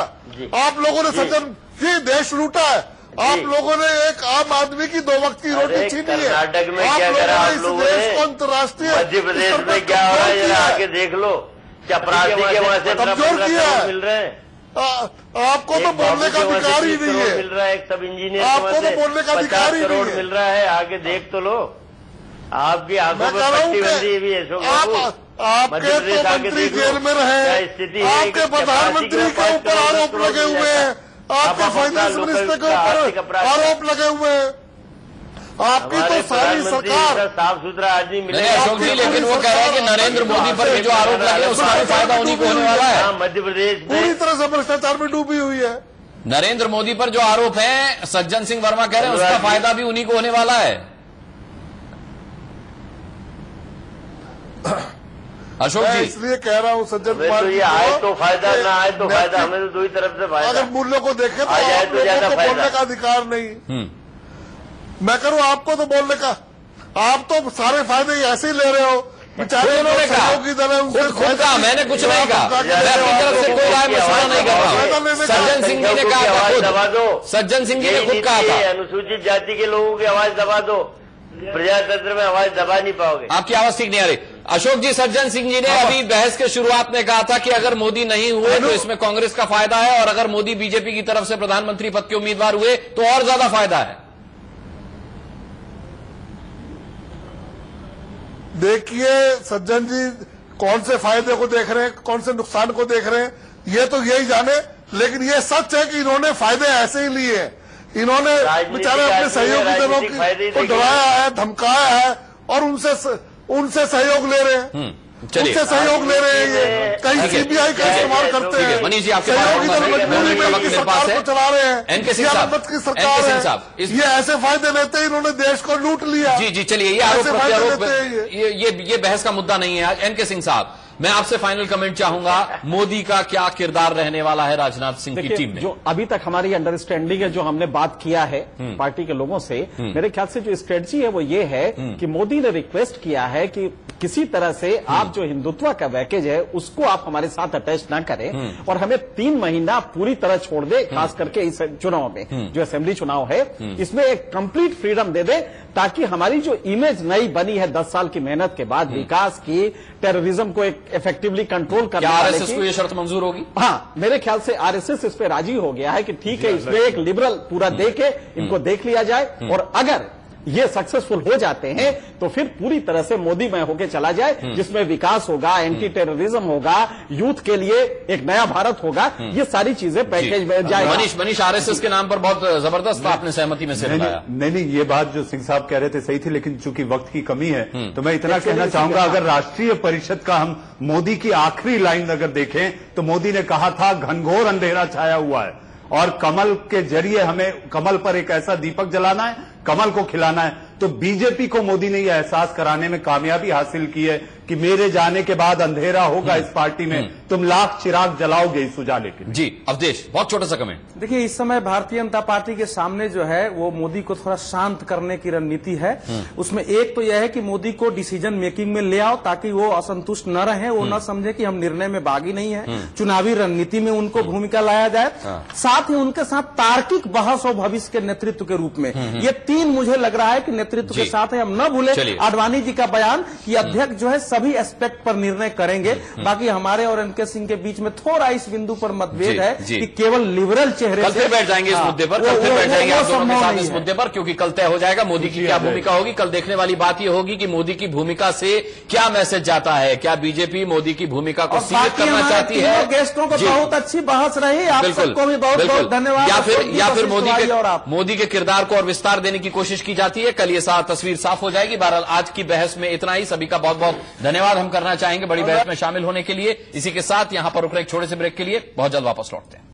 आप लोगों ने सज्जन ये देश लूटा है। आप लोगों ने एक आम आदमी की 2 वक्त की रोटी छीनी है। कर्नाटक में क्या करा आप लोगों ने, अंतर्राष्ट्रीय मध्य प्रदेश में क्या हो रहा है, जरा आके देख लो। चपरासी के वहां से कमजोर किया मिल रहे हैं। आपको तो बोलने का अधिकार ही नहीं है। मिल रहा है एक सब इंजीनियर, आपको तो बोलने का अधिकार ही नहीं है। मिल रहा है, आगे देख तो लो। आपकी आंखों में पट्टी बंदी भी है। आपके तो मंत्री जेल में रहे, आपके प्रधानमंत्री के ऊपर आरोप लगे हुए हैं, आपके फाइनेंस मिनिस्टर के ऊपर आरोप लगे हुए हैं, आपकी तो सारी सरकार साफ सुथरा आदमी मिले। अशोक जी, लेकिन वो कह रहे हैं कि नरेंद्र मोदी पर भी जो आरोप लगे उसका भी फायदा उन्हीं को होने वाला है। मध्य प्रदेश पूरी तरह से भ्रष्टाचार में डूबी हुई है। नरेंद्र मोदी पर जो आरोप है, सज्जन सिंह वर्मा कह रहे हैं उसका फायदा भी उन्हीं को होने वाला है। अशोक जी, इसलिए कह रहा हूँ सज्जन कुमार, तो ये आए तो फायदा, ना आए तो फायदा, हमें तो 2 ही तरफ से फायदा। अगर मूल्यों को देखें तो आप लोगों को बोलने का अधिकार नहीं। मैं करूँ आपको तो बोलने का, आप तो सारे फायदे ऐसे ही ले रहे हो। बेचारे उन्होंने कहा, खुद कहा, मैंने कुछ नहीं कहा, मैं अपनी तरफ से कोई राय मशवरा नहीं कर रहा हूँ। सज्जन सिंह जी ने कहा था, दबा दो। सज्जन सिंह जी ने खुद कहा था, अनुसूचित जाति के लोगों की आवाज दबा दो, प्रजातंत्र में आवाज दबा नहीं पाओगे। आपकी आवाज ठीक नहीं आ रही अशोक जी। सज्जन सिंह जी ने अभी बहस के शुरुआत में कहा था कि अगर मोदी नहीं हुए तो इसमें कांग्रेस का फायदा है, और अगर मोदी बीजेपी की तरफ से प्रधानमंत्री पद के उम्मीदवार हुए तो और ज्यादा फायदा है। देखिए सज्जन जी, कौन से फायदे को देख रहे हैं, कौन से नुकसान को देख रहे हैं, ये तो यही जाने। लेकिन ये सच है कि इन्होंने फायदे ऐसे ही लिए हैं। इन्होंने बेचारे अपने सहयोगी दलों को डराया है, धमकाया है, और उनसे सहयोग ले रहे हैं, उनसे सहयोग ले रहे हैं। ये कहीं सीबीआई का इस्तेमाल करते हैं। मनीष जी, आपके सहयोगी दल मजबूरी में इनकी सरकार को चला रहे हैं। एनके सिंह साहब की सरकार है, ये ऐसे फायदे लेते हैं, इन्होंने देश को लूट लिया। जी चलिए, ये आरोप प्रत्यारोप, ये बहस का मुद्दा नहीं है आज। एनके सिंह साहब, मैं आपसे फाइनल कमेंट चाहूंगा, मोदी का क्या किरदार रहने वाला है राजनाथ सिंह की टीम में? जो अभी तक हमारी अंडरस्टैंडिंग है, जो हमने बात किया है पार्टी के लोगों से, मेरे ख्याल से जो स्ट्रेटजी है वो ये है कि मोदी ने रिक्वेस्ट किया है कि किसी तरह से आप जो हिंदुत्व का पैकेज है उसको आप हमारे साथ अटैच ना करें, और हमें 3 महीना पूरी तरह छोड़ दे, खास करके इस चुनाव में, जो असेंबली चुनाव है, इसमें एक कंप्लीट फ्रीडम दे दे, ताकि हमारी जो इमेज नई बनी है 10 साल की मेहनत के बाद, विकास की, टेररिज्म को एक इफेक्टिवली कंट्रोल करने वाले की। आरएसएस को ये शर्त मंजूर होगी? हाँ, मेरे ख्याल से आरएसएस इस पे राजी हो गया है कि ठीक है, इसमें एक लिबरल पूरा दे के इनको देख लिया जाए, और अगर ये सक्सेसफुल हो जाते हैं तो फिर पूरी तरह से मोदीमय होकर चला जाए, जिसमें विकास होगा, एंटी टेररिज्म होगा, यूथ के लिए एक नया भारत होगा, ये सारी चीजें पैकेज में जाएगा। मनीष आरएसएस के नाम पर बहुत जबरदस्त आपने सहमति में से बताया। नहीं, ये बात जो सिंह साहब कह रहे थे सही थी, लेकिन चूंकि वक्त की कमी है तो मैं इतना कहना चाहूंगा, अगर राष्ट्रीय परिषद का हम मोदी की आखिरी लाइन अगर देखें तो मोदी ने कहा था घनघोर अंधेरा छाया हुआ है और कमल के जरिए हमें कमल पर एक ऐसा दीपक जलाना है, कमल को खिलाना है। तो बीजेपी को मोदी ने यह एहसास कराने में कामयाबी हासिल की है कि मेरे जाने के बाद अंधेरा होगा इस पार्टी में, तुम लाख चिराग जलाओगे इस उजाले के। जी अवधेश, बहुत छोटा सा कमेंट। देखिए, इस समय भारतीय जनता पार्टी के सामने जो है वो मोदी को थोड़ा शांत करने की रणनीति है। उसमें एक तो यह है कि मोदी को डिसीजन मेकिंग में ले आओ ताकि वो असंतुष्ट न रहे, वो न समझे कि हम निर्णय में बागी नहीं है। चुनावी रणनीति में उनको भूमिका लाया जाए, साथ ही उनके साथ तार्किक बहस और भविष्य के नेतृत्व के रूप में। ये तीन मुझे लग रहा है कि नेतृत्व के साथ है। हम न भूले आडवाणी जी का बयान कि अध्यक्ष जो है सभी एस्पेक्ट पर निर्णय करेंगे। बाकी हमारे और एनके सिंह के बीच में थोड़ा इस बिंदु पर मतभेद है कि केवल लिबरल चेहरे कल फिर बैठ जाएंगे इस मुद्दे पर, कल फिर बैठ जाएंगे आप दोनों के साथ इस मुद्दे पर, क्योंकि कल तय हो जाएगा मोदी की क्या भूमिका होगी। कल देखने वाली बात यह होगी कि मोदी की भूमिका से क्या मैसेज जाता है। क्या बीजेपी मोदी की भूमिका को सीमित करना चाहती है? गेस्टों को बहुत अच्छी बहस रही, आप सबको भी बहुत बहुत धन्यवाद। या फिर मोदी के किरदार को और विस्तार देने की कोशिश की जाती है। कल ये तस्वीर साफ हो जाएगी। बहरहाल आज की बहस में इतना ही। सभी का बहुत बहुत धन्यवाद हम करना चाहेंगे बड़ी बहस में शामिल होने के लिए। इसी के साथ यहां पर रुक रहे एक छोटे से ब्रेक के लिए, बहुत जल्द वापस लौटते हैं।